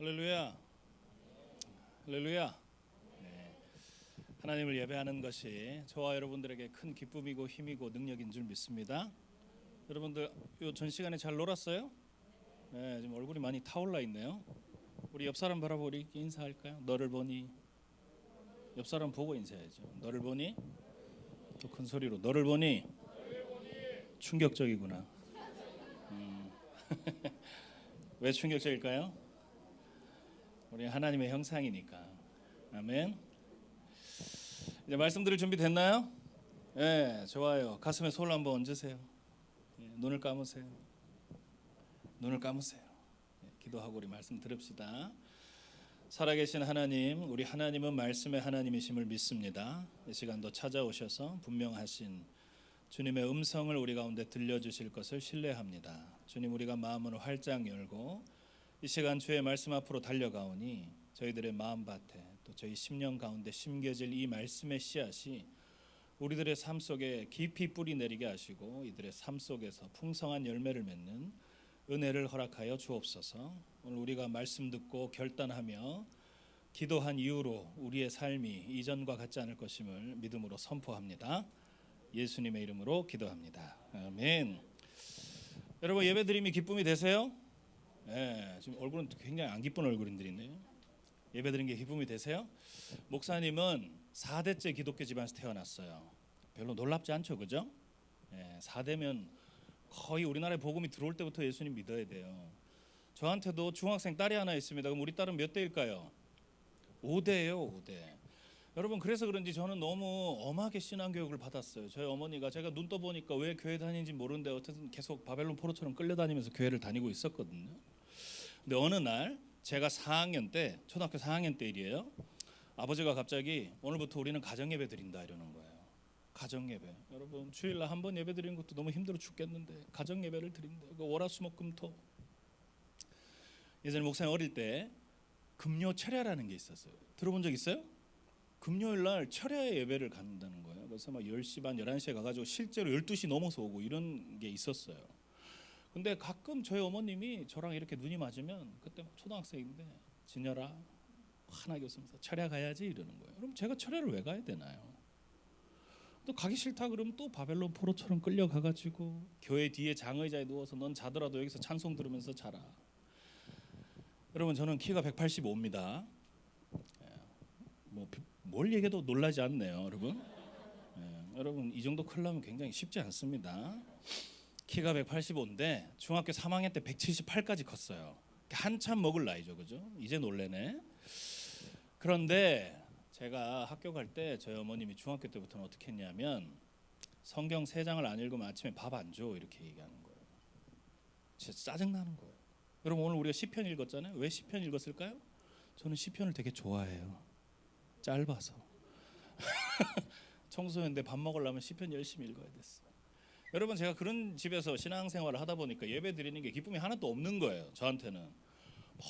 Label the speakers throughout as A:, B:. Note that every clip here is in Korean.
A: 할렐루야. 할렐루야. 네. 하나님을 예배하는 것이 저와 여러분들에게 큰 기쁨이고 힘이고 능력인 줄 믿습니다. 여러분들 요 전 시간에 잘 놀았어요? 네, 지금 얼굴이 많이 타올라 있네요. 우리 옆 사람 바라보고 우리 인사할까요? 너를 보니. 옆 사람 보고 인사해야죠. 너를 보니. 또 큰 소리로 너를 보니. 충격적이구나. 왜 충격적일까요? 우리 하나님의 형상이니까. 아멘. 이제 말씀 드릴 준비 됐나요? 네, 좋아요. 가슴에 손을 한번 얹으세요. 네, 눈을 감으세요. 눈을 감으세요. 네, 기도하고 우리 말씀 들읍시다. 살아계신 하나님, 우리 하나님은 말씀의 하나님이심을 믿습니다. 이 시간도 찾아오셔서 분명하신 주님의 음성을 우리 가운데 들려주실 것을 신뢰합니다. 주님, 우리가 마음을 활짝 열고 이 시간 주의 말씀 앞으로 달려가오니 저희들의 마음밭에 또 저희 심령 가운데 심겨질 이 말씀의 씨앗이 우리들의 삶 속에 깊이 뿌리 내리게 하시고 이들의 삶 속에서 풍성한 열매를 맺는 은혜를 허락하여 주옵소서. 오늘 우리가 말씀 듣고 결단하며 기도한 이후로 우리의 삶이 이전과 같지 않을 것임을 믿음으로 선포합니다. 예수님의 이름으로 기도합니다. 아멘. 여러분, 예배드림이 기쁨이 되세요? 네, 지금 얼굴은 굉장히 안 기쁜 얼굴인들이네요. 예배드린 게 기쁨이 되세요? 목사님은 4대째 기독교 집안에서 태어났어요. 별로 놀랍지 않죠, 그죠? 네, 4대면 거의 우리나라에 복음이 들어올 때부터 예수님 믿어야 돼요. 저한테도 중학생 딸이 하나 있습니다. 그럼 우리 딸은 몇 대일까요? 5대예요, 5대. 여러분, 그래서 그런지 저는 너무 엄하게 신앙교육을 받았어요. 저희 어머니가 제가 눈 떠보니까 왜 교회 다니는지 모르는데 어쨌든 계속 바벨론 포로처럼 끌려다니면서 교회를 다니고 있었거든요. 근데 어느 날 제가 4학년 때, 초등학교 4학년 때 일이에요. 아버지가 갑자기 오늘부터 우리는 가정예배 드린다 이러는 거예요. 가정예배. 여러분, 주일날 한 번 예배 드리는 것도 너무 힘들어 죽겠는데 가정예배를 드린다. 월화수목금토. 예전에 목사님 어릴 때 금요 철야라는 게 있었어요. 들어본 적 있어요? 금요일 날 철야의 예배를 간다는 거예요. 그래서 막 10시 반, 11시에 가가지고 실제로 12시 넘어서 오고 이런 게 있었어요. 근데 가끔 저희 어머님이 저랑 이렇게 눈이 맞으면 그때 초등학생인데 진열아 환하게 웃으면서 철야 가야지 이러는 거예요. 그럼 제가 철야를 왜 가야 되나요? 또 가기 싫다 그러면 또 바벨론 포로처럼 끌려가가지고 교회 뒤에 장의자에 누워서 넌 자더라도 여기서 찬송 들으면서 자라. 여러분, 저는 키가 185입니다. 뭘 얘기해도 놀라지 않네요, 여러분. 여러분, 이 정도 크려면 굉장히 쉽지 않습니다. 키가 185인데 중학교 3학년 때 178까지 컸어요. 한참 먹을 나이죠, 그죠? 이제 놀래네. 그런데 제가 학교 갈 때 저희 어머님이 중학교 때부터는 어떻게 했냐면 성경 3장을 안 읽으면 아침에 밥 안 줘 이렇게 얘기하는 거예요. 진짜 짜증나는 거예요. 여러분, 오늘 우리가 시편 읽었잖아요. 왜 시편 읽었을까요? 저는 시편을 되게 좋아해요. 짧아서. 청소년인데 밥 먹으려면 시편 열심히 읽어야 됐어. 여러분, 제가 그런 집에서 신앙생활을 하다 보니까 예배 드리는 게 기쁨이 하나도 없는 거예요. 저한테는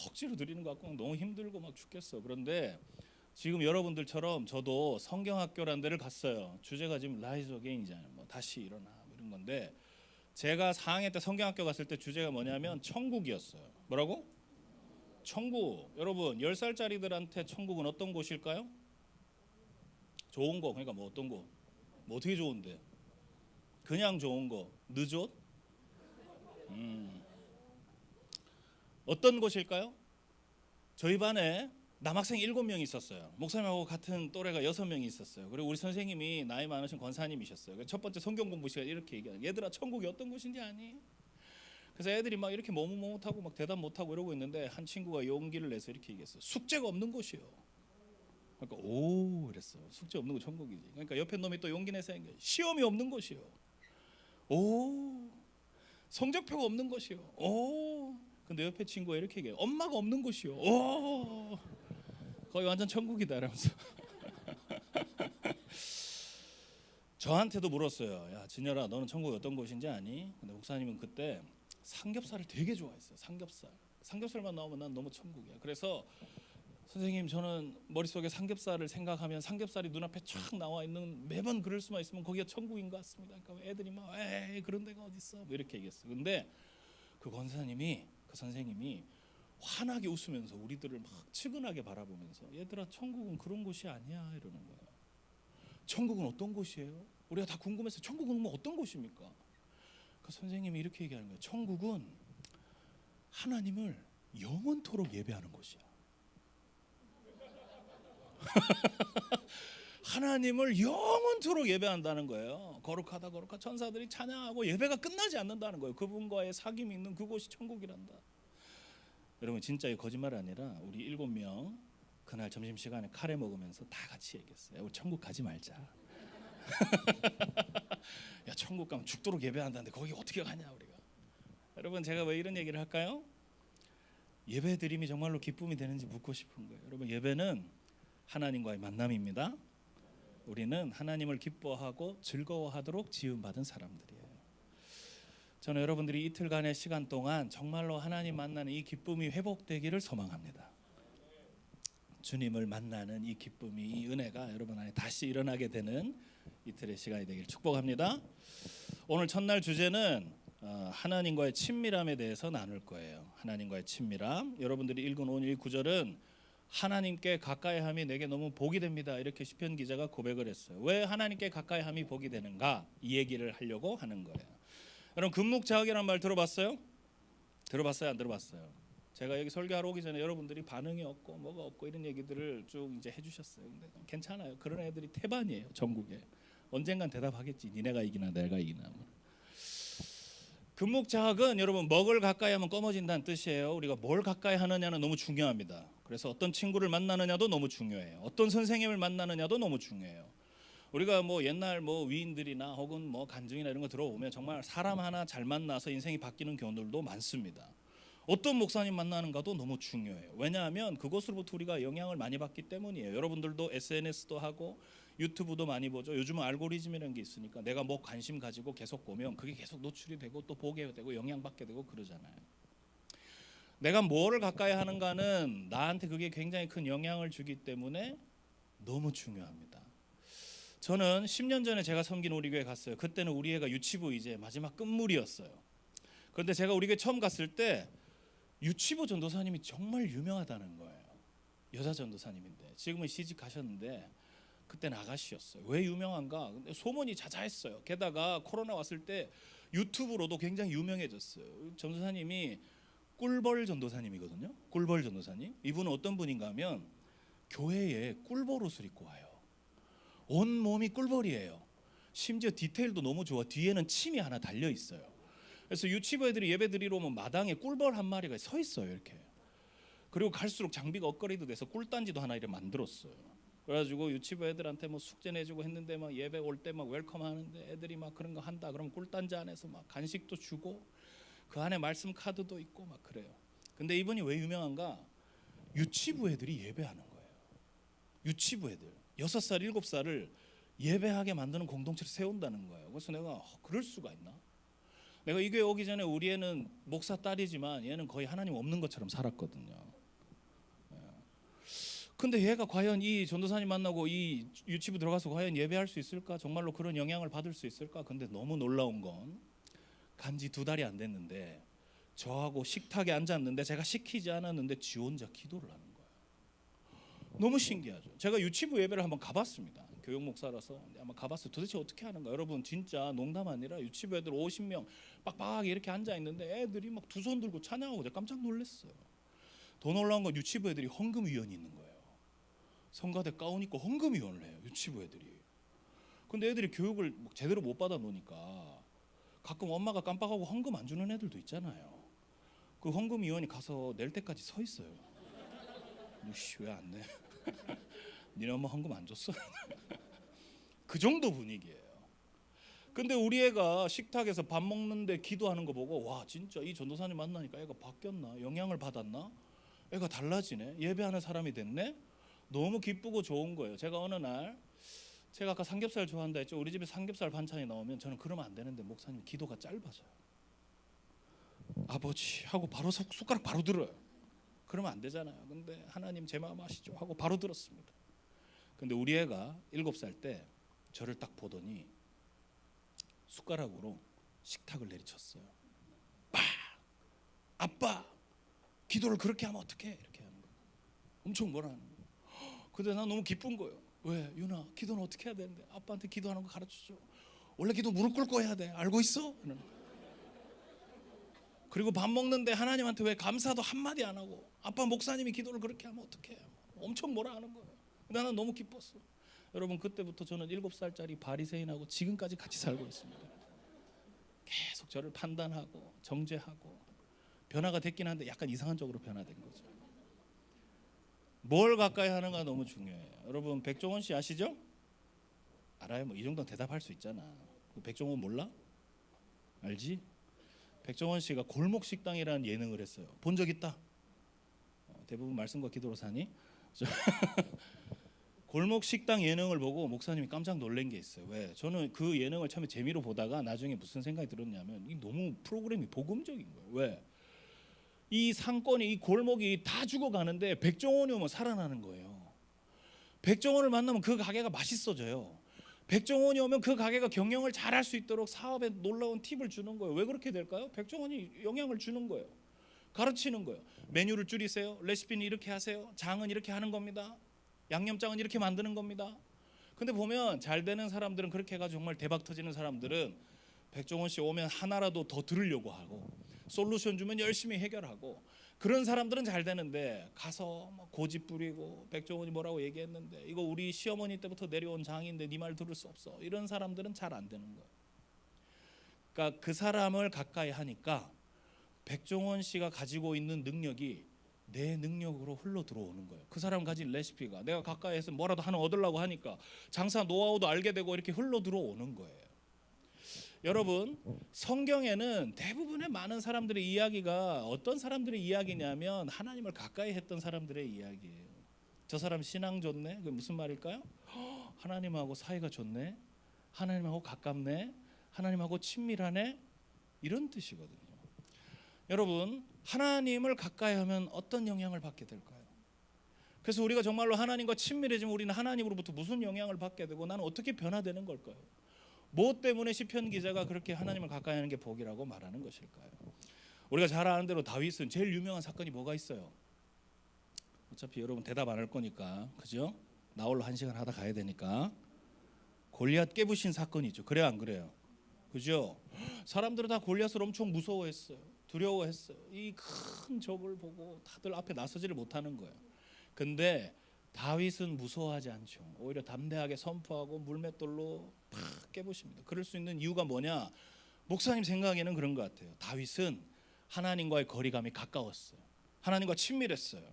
A: 억지로 드리는 것 같고 너무 힘들고 막 죽겠어. 그런데 지금 여러분들처럼 저도 성경학교라는 데를 갔어요. 주제가 지금 라이즈 어게인이잖아요. 뭐 다시 일어나 뭐 이런 건데 제가 4학년 때 성경학교 갔을 때 주제가 뭐냐면 천국이었어요. 뭐라고? 천국. 여러분, 10살짜리들한테 천국은 어떤 곳일까요? 좋은 거. 그러니까 뭐 어떤 거? 뭐 어떻게 좋은데? 그냥 좋은 거. 느좋? 어떤 곳일까요? 저희 반에 남학생 7명이 있었어요. 목사님하고 같은 또래가 6명이 있었어요. 그리고 우리 선생님이 나이 많으신 권사님이셨어요. 첫 번째 성경 공부 시간 이렇게 얘기하는, 얘들아 천국이 어떤 곳인지 아니? 그래서 애들이 막 이렇게 머뭇머뭇하고 막 대답 못하고 이러고 있는데 한 친구가 용기를 내서 이렇게 얘기했어요. 숙제가 없는 곳이요. 그러니까 오 이랬어. 숙제 없는 거 천국이지. 그러니까 옆에 놈이 또 용기 내서 시험이 없는 곳이요. 오, 성적표가 없는 곳이요. 오, 근데 옆에 친구가 이렇게 얘기해요. 엄마가 없는 곳이요. 오, 거의 완전 천국이다 이러면서 저한테도 물었어요. 야 진열아, 너는 천국이 어떤 곳인지 아니? 근데 목사님은 그때 삼겹살을 되게 좋아했어요. 삼겹살만 나오면 난 너무 천국이야. 그래서 선생님, 저는 머릿속에 삼겹살을 생각하면 삼겹살이 눈앞에 쫙 나와 있는, 매번 그럴 수만 있으면 거기가 천국인 것 같습니다. 그러니까 애들이 막 에이 그런 데가 어디 있어 뭐 이렇게 얘기했어요. 근데 그 권사님이, 그 선생님이 환하게 웃으면서 우리들을 막 측은하게 바라보면서 얘들아 천국은 그런 곳이 아니야 이러는 거예요. 천국은 어떤 곳이에요? 우리가 다 궁금해서 천국은 뭐 어떤 곳입니까? 그 선생님이 이렇게 얘기하는 거예요. 천국은 하나님을 영원토록 예배하는 곳이야. 하나님을 영원토록 예배한다는 거예요. 거룩하다 거룩하다 천사들이 찬양하고 예배가 끝나지 않는다는 거예요. 그분과의 사귐이 있는 그곳이 천국이란다. 여러분 진짜 이 거짓말 아니라 우리 7명 그날 점심시간에 카레 먹으면서 다 같이 얘기했어요. 우리 천국 가지 말자. 야 천국 가면 죽도록 예배한다는데 거기 어떻게 가냐 우리가. 여러분 제가 왜 이런 얘기를 할까요? 예배 드림이 정말로 기쁨이 되는지 묻고 싶은 거예요. 여러분 예배는 하나님과의 만남입니다. 우리는 하나님을 기뻐하고 즐거워하도록 지음받은 사람들이에요. 저는 여러분들이 이틀간의 시간 동안 정말로 하나님 만나는 이 기쁨이 회복되기를 소망합니다. 주님을 만나는 이 기쁨이 이 은혜가 여러분 안에 다시 일어나게 되는 이틀의 시간이 되길 축복합니다. 오늘 첫날 주제는 하나님과의 친밀함에 대해서 나눌 거예요. 하나님과의 친밀함. 여러분들이 읽은 오늘 이 구절은 하나님께 가까이함이 내게 너무 복이 됩니다. 이렇게 시편 기자가 고백을 했어요. 왜 하나님께 가까이함이 복이 되는가? 이 얘기를 하려고 하는 거예요. 여러분 금묵자학이라는 말 들어봤어요? 들어봤어요? 안 들어봤어요? 제가 여기 설교하러 오기 전에 여러분들이 반응이 없고 뭐가 없고 이런 얘기들을 쭉 이제 해주셨어요. 근데 괜찮아요. 그런 애들이 태반이에요. 전국에. 언젠간 대답하겠지. 니네가 이기나 내가 이기나. 금묵자학은 여러분 먹을 가까이 하면 검어진다는 뜻이에요. 우리가 뭘 가까이 하느냐는 너무 중요합니다. 그래서 어떤 친구를 만나느냐도 너무 중요해요. 어떤 선생님을 만나느냐도 너무 중요해요. 우리가 뭐 옛날 뭐 위인들이나 혹은 뭐 간증이나 이런 거 들어보면 정말 사람 하나 잘 만나서 인생이 바뀌는 경우들도 많습니다. 어떤 목사님 만나는가도 너무 중요해요. 왜냐하면 그것으로부터 우리가 영향을 많이 받기 때문이에요. 여러분들도 SNS도 하고 유튜브도 많이 보죠. 요즘은 알고리즘이라는 게 있으니까 내가 뭐 관심 가지고 계속 보면 그게 계속 노출이 되고 또 보게 되고 영향받게 되고 그러잖아요. 내가 뭐를 가까이 하는가는 나한테 그게 굉장히 큰 영향을 주기 때문에 너무 중요합니다. 저는 10년 전에 제가 섬긴 우리 교회 갔어요. 그때는 우리 애가 유치부 이제 마지막 끝물이었어요. 그런데 제가 우리 교회 처음 갔을 때 유치부 전도사님이 정말 유명하다는 거예요. 여자 전도사님인데 지금은 시집 가셨는데 그때는 아가씨였어요. 왜 유명한가? 근데 소문이 자자했어요. 게다가 코로나 왔을 때 유튜브로도 굉장히 유명해졌어요. 전도사님이 꿀벌 전도사님이거든요. 꿀벌 전도사님. 이분은 어떤 분인가 하면 교회에 꿀벌 옷을 입고 와요. 온 몸이 꿀벌이에요. 심지어 디테일도 너무 좋아. 뒤에는 침이 하나 달려 있어요. 그래서 유치부 애들이 예배 드리러 오면 마당에 꿀벌 한 마리가 서 있어요. 이렇게. 그리고 갈수록 장비가 업그레이드 돼서 꿀단지도 하나 이렇게 만들었어요. 그래가지고 유치부 애들한테 뭐 숙제 내주고 했는데 막 예배 올 때 막 웰컴 하는데 애들이 막 그런 거 한다. 그럼 꿀단지 안에서 막 간식도 주고 그 안에 말씀 카드도 있고 막 그래요. 근데 이분이 왜 유명한가? 유치부 애들이 예배하는 거예요. 유치부 애들 6살, 7살을 예배하게 만드는 공동체를 세운다는 거예요. 그래서 내가 그럴 수가 있나? 내가 이 교회 오기 전에 우리 애는 목사 딸이지만 얘는 거의 하나님 없는 것처럼 살았거든요. 근데 얘가 과연 이 전도사님 만나고 이 유치부 들어가서 과연 예배할 수 있을까? 정말로 그런 영향을 받을 수 있을까? 근데 너무 놀라운 건 간지 2달이 안 됐는데 저하고 식탁에 앉았는데 제가 시키지 않았는데 지 혼자 기도를 하는 거예요. 너무 신기하죠. 제가 유치부 예배를 한번 가봤습니다. 교육 목사라서 아마 가봤어요. 도대체 어떻게 하는가? 여러분 진짜 농담 아니라 유치부 애들 50명 빡빡하게 이렇게 앉아 있는데 애들이 막 두 손 들고 찬양하고 제가 깜짝 놀랐어요. 더 놀라운 건 유치부 애들이 헌금위원이 있는 거예요. 성가대 가운 입고 헌금위원을 해요. 유치부 애들이. 근데 애들이 교육을 제대로 못 받아 놓으니까 가끔 엄마가 깜빡하고 헌금 안 주는 애들도 있잖아요. 그 헌금위원이 가서 낼 때까지 서 있어요. 왜 안 내? 니네 엄마 헌금 안 줬어? 그 정도 분위기예요. 근데 우리 애가 식탁에서 밥 먹는데 기도하는 거 보고 와 진짜 이 전도사님 만나니까 애가 바뀌었나? 영향을 받았나? 애가 달라지네? 예배하는 사람이 됐네? 너무 기쁘고 좋은 거예요. 제가 어느 날 제가 아까 삼겹살 좋아한다 했죠. 우리 집에 삼겹살 반찬이 나오면 저는 그러면 안 되는데 목사님 기도가 짧아져요. 아버지 하고 바로 숟가락 바로 들어요. 그러면 안 되잖아요. 근데 하나님 제 마음 아시죠? 하고 바로 들었습니다. 근데 우리 애가 7살 때 저를 딱 보더니 숟가락으로 식탁을 내리쳤어요. 빠! 아빠! 기도를 그렇게 하면 어떡해? 이렇게 하는 거예요. 엄청 뭐라 하는 거예요. 근데 난 너무 기쁜 거예요. 왜? 유나, 기도는 어떻게 해야 되는데? 아빠한테 기도하는 거 가르쳐줘. 원래 기도 무릎 꿇고 해야 돼. 알고 있어? 이러는 거예요. 그리고 밥 먹는데 하나님한테 왜 감사도 한마디 안 하고, 아빠 목사님이 기도를 그렇게 하면 어떡해? 엄청 뭐라 하는 거예요. 나는 너무 기뻤어. 여러분, 그때부터 저는 7살짜리 바리새인하고 지금까지 같이 살고 있습니다. 계속 저를 판단하고 정죄하고, 변화가 됐긴 한데 약간 이상한 쪽으로 변화된 거죠. 뭘 가까이 하는가 너무 중요해요. 여러분, 백종원 씨 아시죠? 알아요? 뭐 이 정도는 대답할 수 있잖아. 백종원 몰라? 알지? 백종원 씨가 골목 식당이라는 예능을 했어요. 본 적 있다? 대부분 말씀과 기도로 사니? 골목 식당 예능을 보고 목사님이 깜짝 놀란 게 있어요. 왜? 저는 그 예능을 처음에 재미로 보다가 나중에 무슨 생각이 들었냐면, 이 너무 프로그램이 복음적인 거예요. 왜? 이 상권이, 이 골목이 다 죽어가는데 백종원이 오면 살아나는 거예요. 백종원을 만나면 그 가게가 맛있어져요. 백종원이 오면 그 가게가 경영을 잘할 수 있도록 사업에 놀라운 팁을 주는 거예요. 왜 그렇게 될까요? 백종원이 영향을 주는 거예요. 가르치는 거예요. 메뉴를 줄이세요. 레시피는 이렇게 하세요. 장은 이렇게 하는 겁니다. 양념장은 이렇게 만드는 겁니다. 근데 보면 잘 되는 사람들은, 그렇게 해가지고 정말 대박 터지는 사람들은 백종원 씨 오면 하나라도 더 들으려고 하고, 솔루션 주면 열심히 해결하고, 그런 사람들은 잘 되는데 가서 막 고집 부리고, 백종원이 뭐라고 얘기했는데 이거 우리 시어머니 때부터 내려온 장인데 네 말 들을 수 없어, 이런 사람들은 잘 안 되는 거예요. 그러니까 그 사람을 가까이 하니까 백종원 씨가 가지고 있는 능력이 내 능력으로 흘러 들어오는 거예요. 그 사람 가진 레시피가 내가 가까이에서 뭐라도 하나 얻으려고 하니까 장사 노하우도 알게 되고 이렇게 흘러 들어오는 거예요. 여러분, 성경에는 대부분의 많은 사람들의 이야기가 어떤 사람들의 이야기냐면 하나님을 가까이 했던 사람들의 이야기예요. 저 사람 신앙 좋네. 그게 무슨 말일까요? 하나님하고 사이가 좋네, 하나님하고 가깝네, 하나님하고 친밀하네, 이런 뜻이거든요. 여러분, 하나님을 가까이 하면 어떤 영향을 받게 될까요? 그래서 우리가 정말로 하나님과 친밀해지면 우리는 하나님으로부터 무슨 영향을 받게 되고, 나는 어떻게 변화되는 걸까요? 무엇 때문에 시편 기자가 그렇게 하나님을 가까이 하는 게 복이라고 말하는 것일까요? 우리가 잘 아는 대로 다윗은 제일 유명한 사건이 뭐가 있어요? 어차피 여러분 대답 안 할 거니까, 그죠? 나 홀로 1시간 하다 가야 되니까. 골리앗 깨부신 사건이 있죠. 그래요, 안 그래요? 그죠? 사람들은 다 골리앗을 엄청 무서워했어요. 두려워했어요. 이 큰 적을 보고 다들 앞에 나서지를 못하는 거예요. 근데 다윗은 무서워하지 않죠. 오히려 담대하게 선포하고 물맷돌로 팍 깨부십니다. 그럴 수 있는 이유가 뭐냐? 목사님 생각에는 그런 것 같아요. 다윗은 하나님과의 거리감이 가까웠어요. 하나님과 친밀했어요.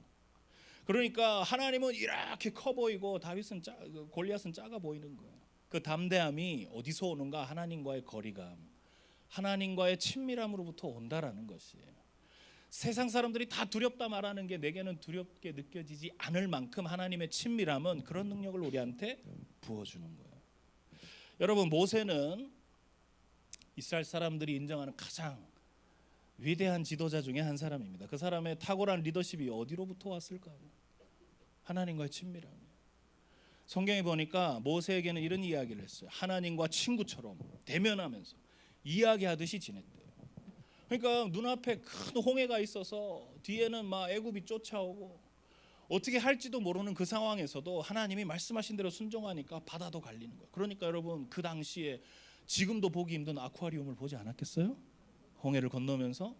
A: 그러니까 하나님은 이렇게 커 보이고 다윗은 골리앗은 작아 보이는 거예요. 그 담대함이 어디서 오는가? 하나님과의 거리감, 하나님과의 친밀함으로부터 온다라는 것이에요. 세상 사람들이 다 두렵다 말하는 게 내게는 두렵게 느껴지지 않을 만큼 하나님의 친밀함은 그런 능력을 우리한테 부어주는 거예요. 여러분, 모세는 이스라엘 사람들이 인정하는 가장 위대한 지도자 중에 한 사람입니다. 그 사람의 탁월한 리더십이 어디로부터 왔을까요? 하나님과의 친밀함이에요. 성경에 보니까 모세에게는 이런 이야기를 했어요. 하나님과 친구처럼 대면하면서 이야기하듯이 지냈대요. 그러니까 눈앞에 큰 홍해가 있어서 뒤에는 막 애굽이 쫓아오고 어떻게 할지도 모르는 그 상황에서도 하나님이 말씀하신 대로 순종하니까 바다도 갈리는 거예요. 그러니까 여러분, 그 당시에 지금도 보기 힘든 아쿠아리움을 보지 않았겠어요? 홍해를 건너면서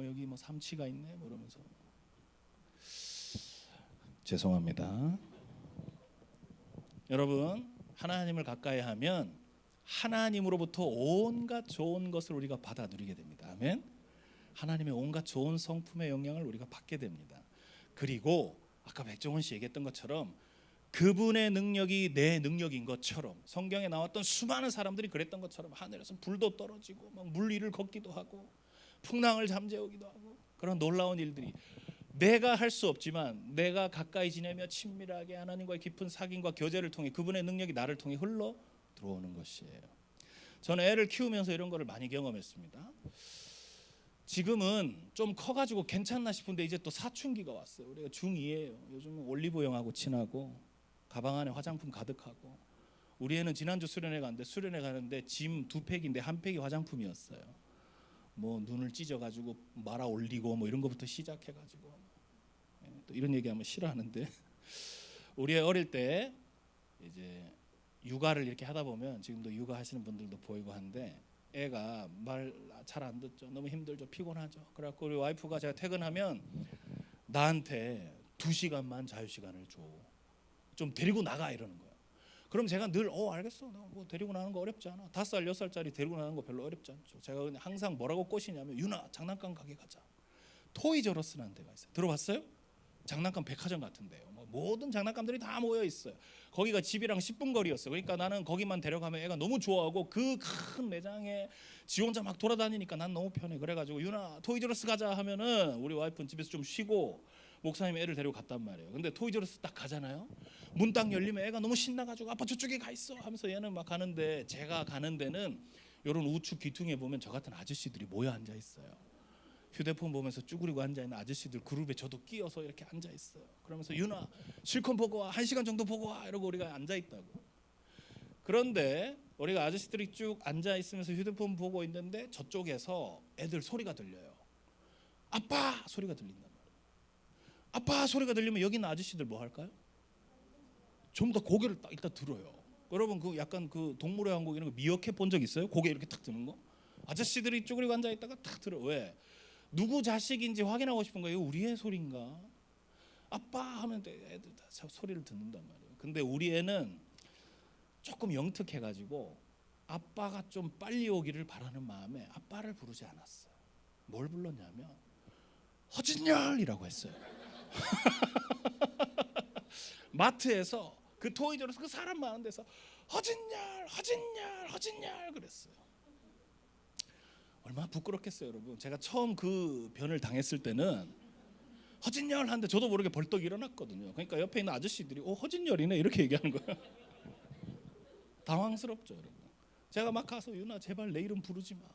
A: 여기 뭐 삼치가 있네 뭐 이러면서. 죄송합니다. 여러분, 하나님을 가까이 하면 하나님으로부터 온갖 좋은 것을 우리가 받아 누리게 됩니다. 아멘. 하나님의 온갖 좋은 성품의 영향을 우리가 받게 됩니다. 그리고 아까 백종원 씨 얘기했던 것처럼 그분의 능력이 내 능력인 것처럼, 성경에 나왔던 수많은 사람들이 그랬던 것처럼 하늘에서 불도 떨어지고 막 물 위를 걷기도 하고 풍랑을 잠재우기도 하고, 그런 놀라운 일들이 내가 할 수 없지만 내가 가까이 지내며 친밀하게 하나님과의 깊은 사귐과 교제를 통해 그분의 능력이 나를 통해 흘러 들어오는 것이에요. 저는 애를 키우면서 이런 거를 많이 경험했습니다. 지금은 좀 커가지고 괜찮나 싶은데 이제 또 사춘기가 왔어요. 우리가 중2예요. 요즘은 올리브영하고 친하고 가방 안에 화장품 가득하고, 우리 애는 지난주 수련회 갔는데 짐 2팩인데 1팩이 화장품이었어요. 뭐 눈을 찢어가지고 말아 올리고 뭐 이런 것부터 시작해가지고 또 이런 얘기하면 싫어하는데 우리 어릴 때 이제 육아를 이렇게 하다 보면 지금도 육아하시는 분들도 보이고 한데 애가 말 잘 안 듣죠. 너무 힘들죠. 피곤하죠. 그래갖고 우리 와이프가 제가 퇴근하면 나한테 2시간만 자유시간을 줘. 좀 데리고 나가 이러는 거야. 그럼 제가 늘 알겠어. 뭐 데리고 나가는 거 어렵지 않아. 5살 6살짜리 데리고 나가는 거 별로 어렵지 않죠. 제가 근데 항상 뭐라고 꼬시냐면 유나 장난감 가게 가자. 토이저러스라는 데가 있어요. 들어봤어요? 장난감 백화점 같은데요. 뭐 모든 장난감들이 다 모여 있어요. 거기가 집이랑 10분 거리였어요. 그러니까 나는 거기만 데려가면 애가 너무 좋아하고 그 큰 매장에 지 혼자 막 돌아다니니까 난 너무 편해. 그래가지고 유나 토이저러스 가자 하면은 우리 와이프는 집에서 좀 쉬고 목사님이 애를 데리고 갔단 말이에요. 근데 토이저러스 딱 가잖아요. 문 딱 열리면 애가 너무 신나가지고 아빠 저쪽에 가 있어 하면서 얘는 막 가는데 제가 가는 데는 이런 우측 귀퉁이에 보면 저 같은 아저씨들이 모여 앉아 있어요. 휴대폰 보면서 쭈그리고 앉아있는 아저씨들 그룹에 저도 끼어서 이렇게 앉아있어요. 그러면서 유나 실컷 보고 와. 1시간 정도 보고 와. 이러고 우리가 앉아있다고. 그런데 우리가 아저씨들이 쭉 앉아있으면서 휴대폰 보고 있는데 저쪽에서 애들 소리가 들려요. 아빠 소리가 들린단 말이에요. 아빠 소리가 들리면 여기 있는 아저씨들 뭐 할까요? 좀 더 고개를 딱 일단 들어요. 여러분 그 약간 그 동물의 왕국 이런 거 미어캣 본 적 있어요? 고개 이렇게 탁 드는 거? 아저씨들이 쭈그리고 앉아있다가 탁 들어. 왜? 누구 자식인지 확인하고 싶은 거예요. 우리의 소리인가? 아빠 하면 애들 다 소리를 듣는단 말이에요. 근데 우리 애는 조금 영특해가지고 아빠가 좀 빨리 오기를 바라는 마음에 아빠를 부르지 않았어요. 뭘 불렀냐면 허진열이라고 했어요. 마트에서 그 토이저러스 그 사람 많은 데서 허진열 허진열 허진열 그랬어요. 얼마나 부끄럽겠어요, 여러분. 제가 처음 그 변을 당했을 때는 허진열 하는데 저도 모르게 벌떡 일어났거든요. 그러니까 옆에 있는 아저씨들이 허진열이네 이렇게 얘기하는 거예요. 당황스럽죠, 여러분. 제가 막 가서 유나 제발 내 이름 부르지 마.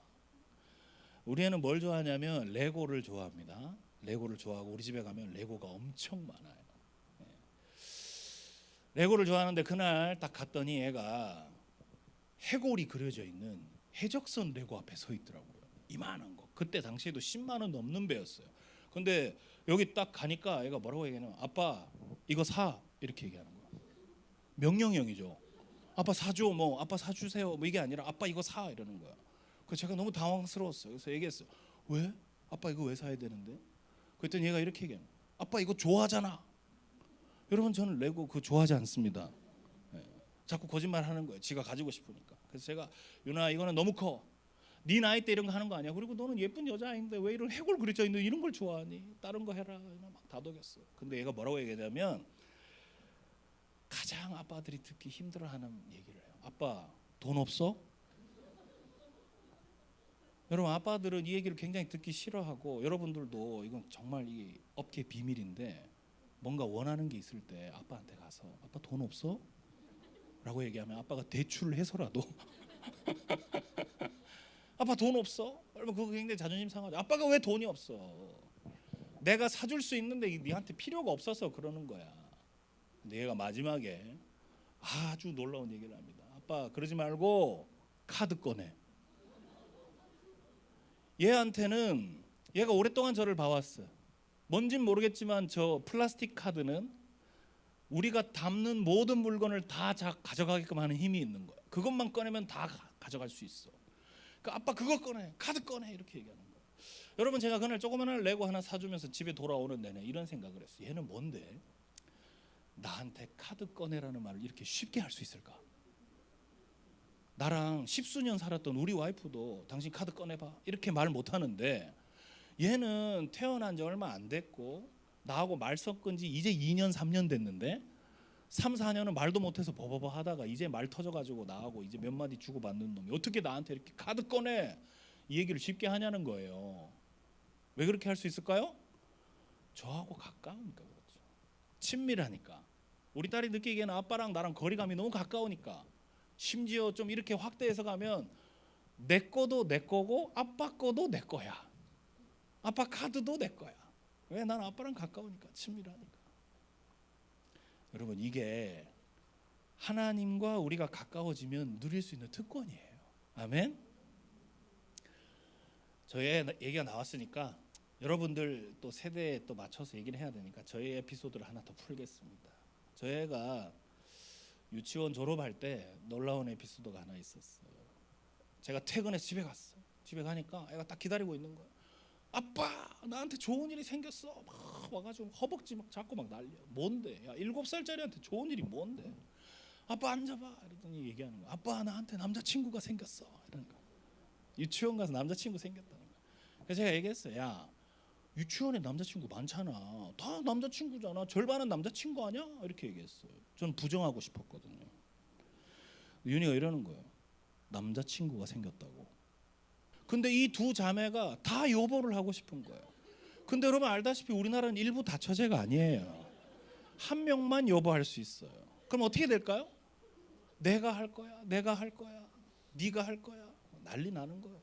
A: 우리 애는 뭘 좋아하냐면 레고를 좋아합니다. 레고를 좋아하고 우리 집에 가면 레고가 엄청 많아요. 레고를 좋아하는데 그날 딱 갔더니 애가 해골이 그려져 있는 해적선 레고 앞에 서 있더라고요. 이만한 거. 그때 당시에도 10만 원 넘는 배였어요. 근데 여기 딱 가니까 애가 뭐라고 얘기하냐면 아빠 이거 사 이렇게 얘기하는 거야. 명령형이죠. 아빠 사줘 뭐 아빠 사주세요 뭐 이게 아니라 아빠 이거 사 이러는 거야. 그래서 제가 너무 당황스러웠어요. 그래서 얘기했어요. 왜? 아빠 이거 왜 사야 되는데? 그랬더니 얘가 이렇게 얘기해요. 아빠 이거 좋아하잖아. 여러분 저는 레고 그거 좋아하지 않습니다. 자꾸 거짓말 하는 거예요. 지가 가지고 싶으니까. 그래서 제가 유나 이거는 너무 커. 네 나이 때 이런 거 하는 거 아니야. 그리고 너는 예쁜 여자인데 왜 이런 해골 그려져 있는 이런 걸 좋아하니? 다른 거 해라. 막 다독였어요. 근데 얘가 뭐라고 얘기하냐면 가장 아빠들이 듣기 힘들어하는 얘기를 해요. 아빠 돈 없어? 여러분 아빠들은 이 얘기를 굉장히 듣기 싫어하고 여러분들도 이건 정말 이 업계 비밀인데 뭔가 원하는 게 있을 때 아빠한테 가서 아빠 돈 없어? 라고 얘기하면 아빠가 대출을 해서라도 아빠 돈 없어? 여러분 그거 굉장히 자존심 상하죠. 아빠가 왜 돈이 없어? 내가 사줄 수 있는데 네한테 필요가 없어서 그러는 거야. 근데 얘가 마지막에 아주 놀라운 얘기를 합니다. 아빠 그러지 말고 카드 꺼내. 얘한테는 얘가 오랫동안 저를 봐왔어. 뭔진 모르겠지만 저 플라스틱 카드는 우리가 담는 모든 물건을 다 가져가게끔 하는 힘이 있는 거야. 그것만 꺼내면 다 가져갈 수 있어. 그러니까 아빠 그거 꺼내, 카드 꺼내 이렇게 얘기하는 거야. 여러분 제가 그날 조그마한 레고 하나 사주면서 집에 돌아오는 내내 이런 생각을 했어요. 얘는 뭔데 나한테 카드 꺼내라는 말을 이렇게 쉽게 할 수 있을까? 나랑 10수년 살았던 우리 와이프도 당신 카드 꺼내봐 이렇게 말 못하는데 얘는 태어난 지 얼마 안 됐고 나하고 말 섞은 지 이제 2년 3년 됐는데 3, 4년은 말도 못해서 버버버 하다가 이제 말 터져가지고 나하고 이제 몇 마디 주고받는 놈이 어떻게 나한테 이렇게 카드 꺼내 이 얘기를 쉽게 하냐는 거예요. 왜 그렇게 할 수 있을까요? 저하고 가까우니까 그렇죠. 친밀하니까. 우리 딸이 느끼기에는 아빠랑 나랑 거리감이 너무 가까우니까. 심지어 좀 이렇게 확대해서 가면 내 거도 내 거고 아빠 거도 내 거야. 아빠 카드도 내 거야. 왜? 난 아빠랑 가까우니까, 친밀하니까. 여러분 이게 하나님과 우리가 가까워지면 누릴 수 있는 특권이에요. 아멘. 저의 얘기가 나왔으니까 여러분들 또 세대에 또 맞춰서 얘기를 해야 되니까 저의 에피소드를 하나 더 풀겠습니다. 저희 애가 유치원 졸업할 때 놀라운 에피소드가 하나 있었어요. 제가 퇴근해서 집에 갔어. 집에 가니까 애가 딱 기다리고 있는 거야. 아빠, 나한테 좋은 일이 생겼어. 막 와가지고 허벅지 막 잡고 막 난리야. 뭔데? 야, 7살짜리한테 좋은 일이 뭔데? 아빠 앉아봐. 이러더니 얘기하는 거야. 아빠, 나한테 남자친구가 생겼어. 이러는 거야. 유치원 가서 남자친구 생겼다는 거야. 그래서 제가 얘기했어요. 야, 유치원에 남자친구 많잖아. 다 남자친구잖아. 절반은 남자친구 아니야? 이렇게 얘기했어요. 저는 부정하고 싶었거든요. 윤희가 이러는 거예요. 남자친구가 생겼다고. 근데 이 두 자매가 다 여보를 하고 싶은 거예요. 근데 여러분 알다시피 우리나라는 일부 다처제가 아니에요. 한 명만 여보할 수 있어요. 그럼 어떻게 될까요? 내가 할 거야. 내가 할 거야. 네가 할 거야. 난리 나는 거예요.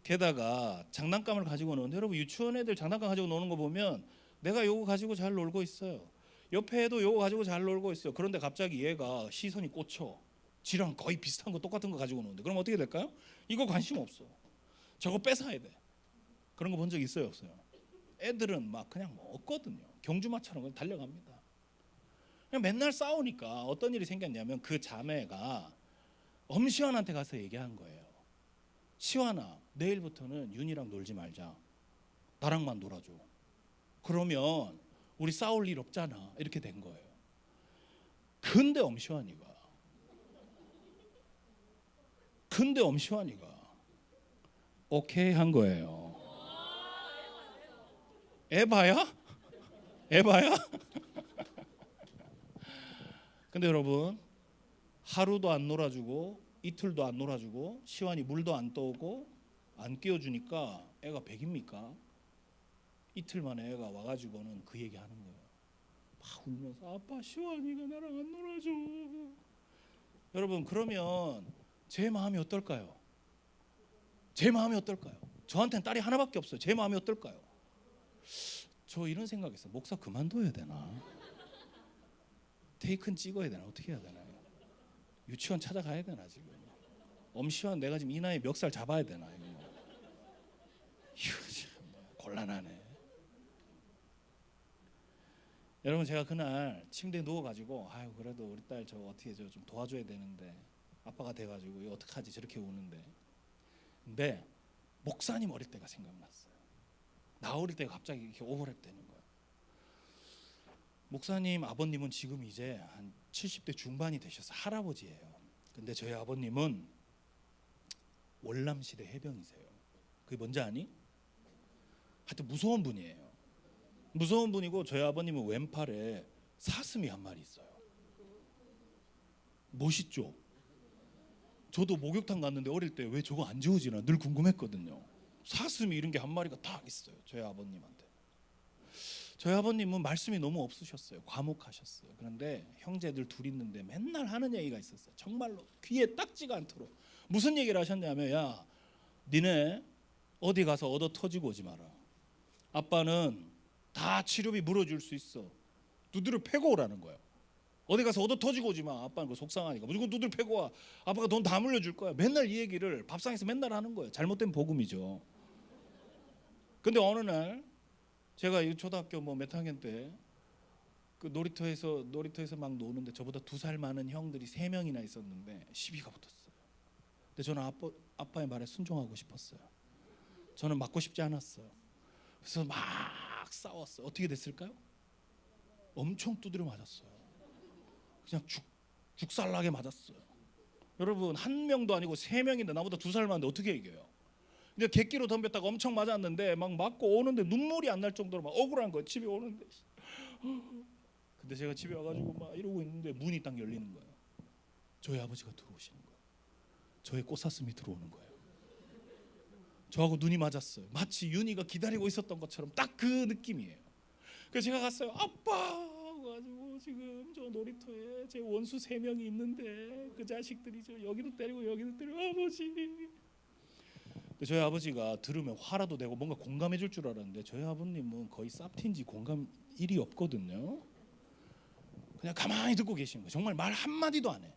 A: 게다가 장난감을 가지고 노는데 여러분 유치원 애들 장난감 가지고 노는 거 보면 내가 요거 가지고 잘 놀고 있어요. 옆에 애도 요거 가지고 잘 놀고 있어요. 그런데 갑자기 얘가 시선이 꽂혀. 지랑 거의 비슷한 거 똑같은 거 가지고 노는데 그럼 어떻게 될까요? 이거 관심 없어. 저거 뺏어야 돼. 그런 거 본 적 있어요, 없어요? 애들은 막 그냥 뭐 없거든요. 경주마처럼 그냥 달려갑니다. 그냥 맨날 싸우니까 어떤 일이 생겼냐면 그 자매가 엄시환한테 가서 얘기한 거예요. 시환아, 내일부터는 윤이랑 놀지 말자. 나랑만 놀아줘. 그러면 우리 싸울 일 없잖아. 이렇게 된 거예요. 근데 엄시환이가 오케이 한 거예요. 에바야? 에바야? 근데 여러분 하루도 안 놀아주고 이틀도 안 놀아주고 시환이 물도 안 떠오고 안 끼워주니까 애가 백입니까? 이틀 만에 애가 와가지고는 그 얘기하는 거예요. 막 울면서 아빠 시환이가 나랑 안 놀아줘. 여러분 그러면 제 마음이 어떨까요? 제 마음이 어떨까요? 저한테는 딸이 하나밖에 없어요. 제 마음이 어떨까요? 저 이런 생각했어요. 목사 그만둬야 되나? 테이큰 찍어야 되나? 어떻게 해야 되나요? 유치원 찾아가야 되나 지금? 엄시환 내가 지금 이 나이에 멱살 잡아야 되나? 이거 참 곤란하네. 여러분 제가 그날 침대에 누워가지고 아유 그래도 우리 딸 저 어떻게 좀 도와줘야 되는데 아빠가 돼가지고 이거 어떡하지 저렇게 우는데 근데 목사님 어릴 때가 생각났어요. 나 어릴 때 갑자기 이렇게 오버랩 되는 거예요. 목사님 아버님은 지금 이제 한 70대 중반이 되셔서 할아버지예요. 근데 저희 아버님은 월남시대 해병이세요. 그게 뭔지 아니? 하여튼 무서운 분이에요. 무서운 분이고 저희 아버님은 왼팔에 사슴이 한 마리 있어요. 멋있죠? 저도 목욕탕 갔는데 어릴 때 왜 저거 안 지워지나 늘 궁금했거든요. 사슴이 이런 게 한 마리가 딱 있어요. 저희 아버님한테. 저희 아버님은 말씀이 너무 없으셨어요. 과묵하셨어요. 그런데 형제들 둘 있는데 맨날 하는 얘기가 있었어요. 정말로 귀에 딱지가 않도록. 무슨 얘기를 하셨냐면 야 니네 어디 가서 얻어 터지고 오지 마라. 아빠는 다 치료비 물어줄 수 있어. 두드려 패고 오라는 거예요. 어디 가서 얻어 터지고 오지 마. 아빠는 그 속상하니까 무조건 두드려 패고 와. 아빠가 돈 다 물려줄 거야. 맨날 이 얘기를 밥상에서 맨날 하는 거예요. 잘못된 복음이죠. 근데 어느 날 제가 이 초등학교 뭐 몇 학년 때 그 놀이터에서 막 노는데 저보다 2살 많은 형들이 3명이나 있었는데 시비가 붙었어요. 근데 저는 아빠의 말에 순종하고 싶었어요. 저는 맞고 싶지 않았어요. 그래서 막 싸웠어요. 어떻게 됐을까요? 엄청 두드려 맞았어요. 그냥 죽살나게 맞았어요. 여러분 한 명도 아니고 3명인데 나보다 2살 많은데 어떻게 이겨요? 근데 객기로 덤볐다가 엄청 맞았는데 막 맞고 오는데 눈물이 안 날 정도로 막 억울한 거예요. 집에 오는데. 근데 제가 집에 와가지고 막 이러고 있는데 문이 딱 열리는 거예요. 저희 아버지가 들어오시는 거예요. 저의 꽃사슴이 들어오는 거예요. 저하고 눈이 맞았어요. 마치 윤희가 기다리고 있었던 것처럼 딱 그 느낌이에요. 그래서 제가 갔어요. 아빠 가지고 지금 저 놀이터에 제 원수 3명이 있는데 그 자식들이 저 여기도 때리고 여기도 때리고 아버지. 근데 저희 아버지가 들으면 화라도 내고 뭔가 공감해 줄 줄 알았는데 저희 아버님은 거의 쌉틴지 공감 일이 없거든요. 그냥 가만히 듣고 계시는 거예요. 정말 말 한마디도 안 해.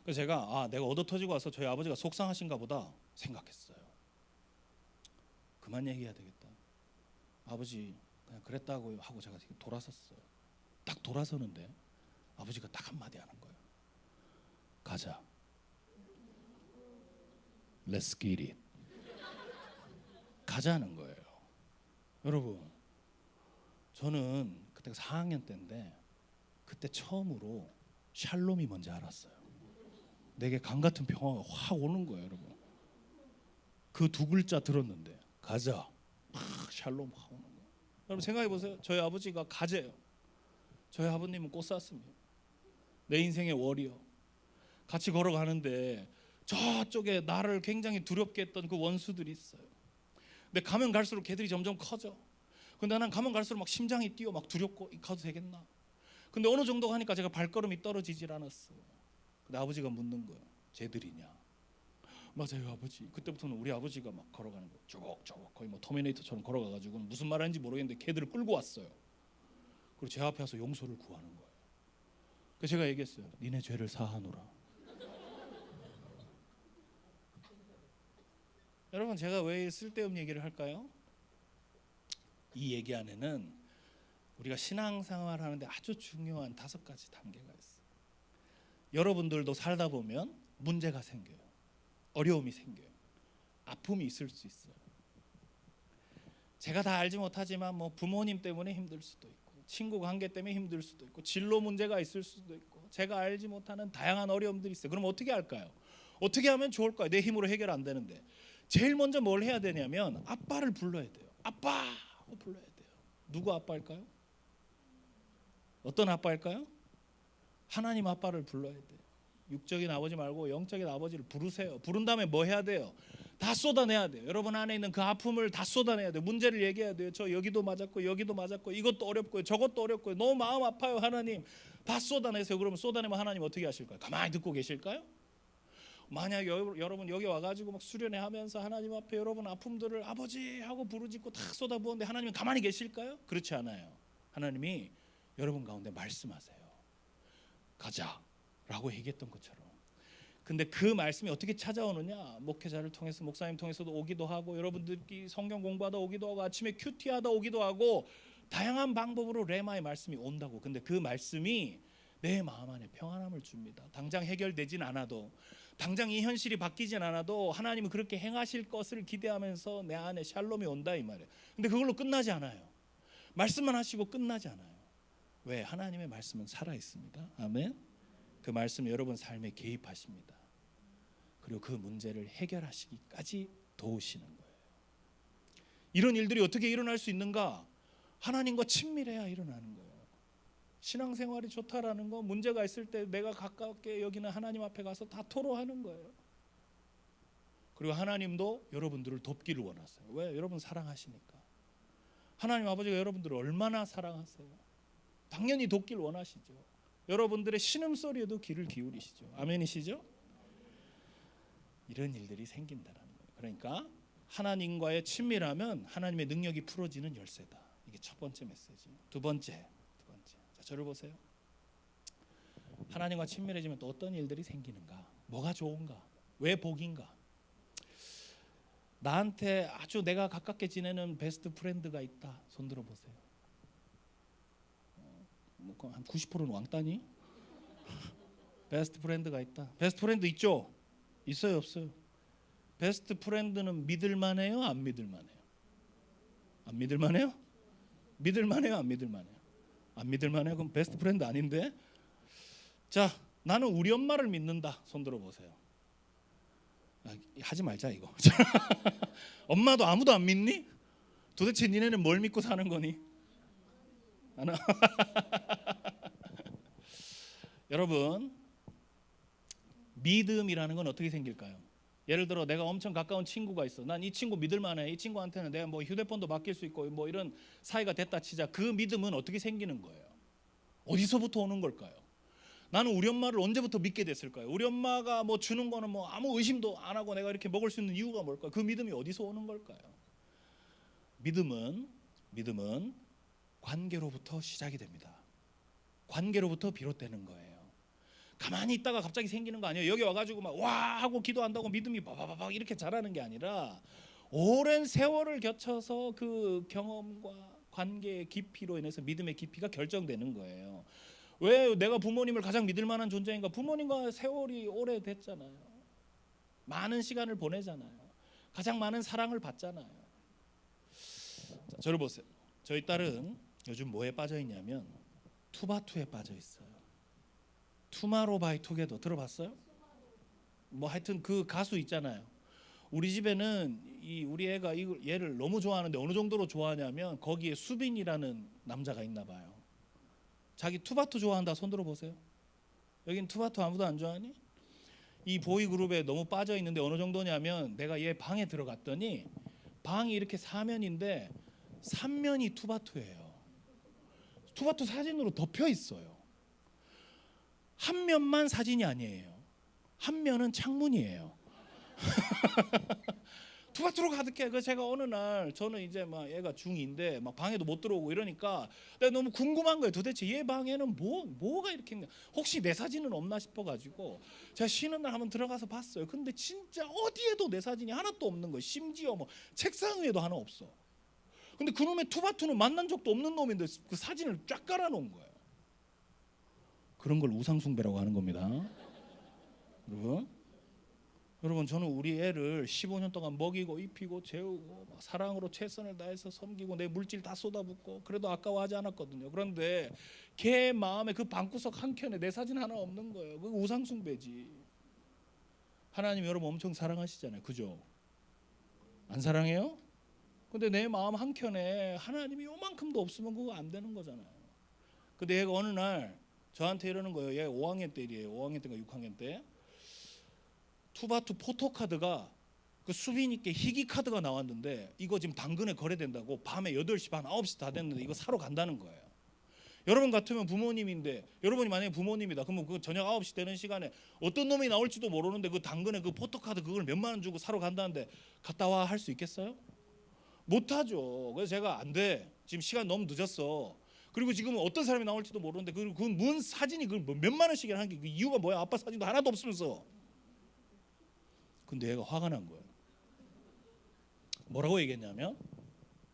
A: 그래서 제가 내가 얻어 터지고 와서 저희 아버지가 속상하신가 보다 생각했어요. 그만 얘기해야 되겠다. 아버지 그냥 그랬다고 하고 제가 돌아섰어요. 딱 돌아서는데 아버지가 딱 한마디 하는 거예요. 가자. Let's get it. 가자는 거예요. 여러분, 저는 그때가 4학년 때인데 그때 처음으로 샬롬이 뭔지 알았어요. 내게 강 같은 평화가 확 오는 거예요, 여러분. 그 두 글자 들었는데 가자, 샬롬 확 오는 거예요. 여러분 생각해 보세요. 저희 아버지가 가재요. 저희 아버님은 꽃사슴이에요. 내 인생의 월이요. 같이 걸어가는데 저쪽에 나를 굉장히 두렵게 했던 그 원수들이 있어요. 근데 가면 갈수록 걔들이 점점 커져. 근데 난 가면 갈수록 막 심장이 뛰어, 막 두렵고 가도 되겠나. 근데 어느 정도 가니까 제가 발걸음이 떨어지질 않았어요. 근데 아버지가 묻는 거예요. 쟤들이냐? 맞아요, 아버지. 그때부터는 우리 아버지가 막 걸어가는 거예요. 쭉 거의 뭐 터미네이터처럼 걸어가가지고 무슨 말 하는지 모르겠는데 걔들을 끌고 왔어요. 그리고 제 앞에 와서 용서를 구하는 거예요. 그래서 제가 얘기했어요. 니네 죄를 사하노라. 여러분, 제가 왜 쓸데없는 얘기를 할까요? 이 얘기 안에는 우리가 신앙생활 하는데 아주 중요한 5가지 단계가 있어요. 여러분들도 살다 보면 문제가 생겨요. 어려움이 생겨요. 아픔이 있을 수 있어요. 제가 다 알지 못하지만 뭐 부모님 때문에 힘들 수도 있고, 친구 관계 때문에 힘들 수도 있고, 진로 문제가 있을 수도 있고, 제가 알지 못하는 다양한 어려움들이 있어요. 그럼 어떻게 할까요? 어떻게 하면 좋을까요? 내 힘으로 해결 안 되는데. 제일 먼저 뭘 해야 되냐면 아빠를 불러야 돼요. 아빠 하고 불러야 돼요. 누구 아빠일까요? 어떤 아빠일까요? 하나님 아빠를 불러야 돼요. 육적인 아버지 말고 영적인 아버지를 부르세요. 부른 다음에 뭐 해야 돼요? 다 쏟아내야 돼요. 여러분 안에 있는 그 아픔을 다 쏟아내야 돼요. 문제를 얘기해야 돼요. 저 여기도 맞았고 여기도 맞았고 이것도 어렵고요. 저것도 어렵고요. 너무 마음 아파요. 하나님 다 쏟아내세요. 그러면 쏟아내면 하나님 어떻게 하실까요? 가만히 듣고 계실까요? 만약 여러분 여기 와가지고 막 수련회 하면서 하나님 앞에 여러분 아픔들을 아버지 하고 부르짖고 다 쏟아부었는데 하나님은 가만히 계실까요? 그렇지 않아요. 하나님이 여러분 가운데 말씀하세요. 가자 라고 얘기했던 것처럼. 근데 그 말씀이 어떻게 찾아오느냐? 목회자를 통해서, 목사님 통해서도 오기도 하고, 여러분들끼리 성경 공부하다 오기도 하고, 아침에 큐티하다 오기도 하고, 다양한 방법으로 레마의 말씀이 온다고. 근데 그 말씀이 내 마음 안에 평안함을 줍니다. 당장 해결되진 않아도, 당장 이 현실이 바뀌진 않아도 하나님은 그렇게 행하실 것을 기대하면서 내 안에 샬롬이 온다 이 말이에요. 근데 그걸로 끝나지 않아요. 말씀만 하시고 끝나지 않아요. 왜? 하나님의 말씀은 살아있습니다. 아멘. 그 말씀 여러분 삶에 개입하십니다. 그리고 그 문제를 해결하시기까지 도우시는 거예요. 이런 일들이 어떻게 일어날 수 있는가? 하나님과 친밀해야 일어나는 거예요. 신앙생활이 좋다라는 거, 문제가 있을 때 내가 가깝게 여기는 하나님 앞에 가서 다 토로하는 거예요. 그리고 하나님도 여러분들을 돕기를 원하세요. 왜? 여러분 사랑하시니까. 하나님 아버지가 여러분들을 얼마나 사랑하세요? 당연히 돕기를 원하시죠. 여러분들의 신음소리에도 귀를 기울이시죠. 아멘이시죠? 이런 일들이 생긴다는 거예요. 그러니까 하나님과의 친밀하면 하나님의 능력이 풀어지는 열쇠다. 이게 첫 번째 메시지. 두 번째. 자, 저를 보세요. 하나님과 친밀해지면 또 어떤 일들이 생기는가? 뭐가 좋은가? 왜 복인가? 나한테 아주 내가 가깝게 지내는 베스트 프렌드가 있다. 손 들어 보세요. 한 90%는 왕따니? 베스트 프렌드가 있다. 베스트 프렌드 있죠? 있어요, 없어요? 베스트 프렌드는 믿을만해요, 안 믿을만해요? 안 믿을만해요? 믿을만해요, 안 믿을만해요? 안 믿을만해요? 그럼 베스트 프렌드 아닌데? 자, 나는 우리 엄마를 믿는다. 손 들어 보세요. 하지 말자 이거. 엄마도 아무도 안 믿니? 도대체 니네는 뭘 믿고 사는 거니? 하나. 여러분, 믿음이라는 건 어떻게 생길까요? 예를 들어 내가 엄청 가까운 친구가 있어. 난 이 친구 믿을만해. 이 친구한테는 내가 뭐 휴대폰도 맡길 수 있고 뭐 이런 사이가 됐다 치자. 그 믿음은 어떻게 생기는 거예요? 어디서부터 오는 걸까요? 나는 우리 엄마를 언제부터 믿게 됐을까요? 우리 엄마가 뭐 주는 거는 뭐 아무 의심도 안 하고 내가 이렇게 먹을 수 있는 이유가 뭘까요? 그 믿음이 어디서 오는 걸까요? 믿음은 관계로부터 시작이 됩니다. 관계로부터 비롯되는 거예요. 가만히 있다가 갑자기 생기는 거 아니에요. 여기 와가지고 막 와 하고 기도한다고 믿음이 바바바박 이렇게 자라는 게 아니라 오랜 세월을 거쳐서 그 경험과 관계의 깊이로 인해서 믿음의 깊이가 결정되는 거예요. 왜 내가 부모님을 가장 믿을 만한 존재인가? 부모님과 세월이 오래됐잖아요. 많은 시간을 보내잖아요. 가장 많은 사랑을 받잖아요. 자, 저를 보세요. 저희 딸은 요즘 뭐에 빠져 있냐면 투바투에 빠져 있어요. 투마로우 바이 투게더 들어봤어요? 뭐 하여튼 그 가수 있잖아요. 우리 집에는 우리 애가 얘를 너무 좋아하는데 어느 정도로 좋아하냐면 거기에 수빈이라는 남자가 있나 봐요. 자기 투바투 좋아한다 손 들어 보세요. 여긴 투바투 아무도 안 좋아하니? 이 보이 그룹에 너무 빠져 있는데 어느 정도냐면 내가 얘 방에 들어갔더니 방이 이렇게 4면인데 3면이 투바투예요. 투바투 사진으로 덮여 있어요. 한 면만 사진이 아니에요. 한 면은 창문이에요. 투바투로 가득해. 그래서 제가 어느 날 저는 이제 막 얘가 중2인데 막 방에도 못 들어오고 이러니까 내가 너무 궁금한 거예요. 도대체 얘 방에는 뭐가 이렇게 있냐. 혹시 내 사진은 없나 싶어가지고 제가 쉬는 날 한번 들어가서 봤어요. 근데 진짜 어디에도 내 사진이 하나도 없는 거예요. 심지어 뭐 책상 위에도 하나 없어. 근데 그놈의 투바투는 만난 적도 없는 놈인데 그 사진을 쫙 깔아놓은 거예요. 그런 걸 우상숭배라고 하는 겁니다. 여러분 저는 우리 애를 15년 동안 먹이고 입히고 재우고 막 사랑으로 최선을 다해서 섬기고 내 물질 다 쏟아붓고 그래도 아까워하지 않았거든요. 그런데 걔 마음에 그 방구석 한켠에 내 사진 하나 없는 거예요. 그 우상숭배지. 하나님 여러분 엄청 사랑하시잖아요. 그죠? 안 사랑해요? 근데 내 마음 한켠에 하나님이 요만큼도 없으면 그거 안 되는 거잖아요. 근데 얘가 어느 날 저한테 이러는 거예요. 얘 5학년 때이에요. 5학년 때인가 6학년 때. 투바투 포토카드가 그 수빈이께 희귀 카드가 나왔는데 이거 지금 당근에 거래된다고 밤에 8시 반 9시 다 됐는데 이거 사러 간다는 거예요. 여러분 같으면 부모님인데 여러분이 만약에 부모님이다 그러면 그 저녁 9시 되는 시간에 어떤 놈이 나올지도 모르는데 그 당근에 그 포토카드 그걸 몇만 원 주고 사러 간다는데 갔다 와 할 수 있겠어요? 못하죠. 그래서 제가 안 돼. 지금 시간 너무 늦었어. 그리고 지금 어떤 사람이 나올지도 모르는데 그뭔 사진이 그 몇만 원씩이나 한 게 그 이유가 뭐야? 아빠 사진도 하나도 없으면서. 근데 얘가 화가 난 거예요. 뭐라고 얘기했냐면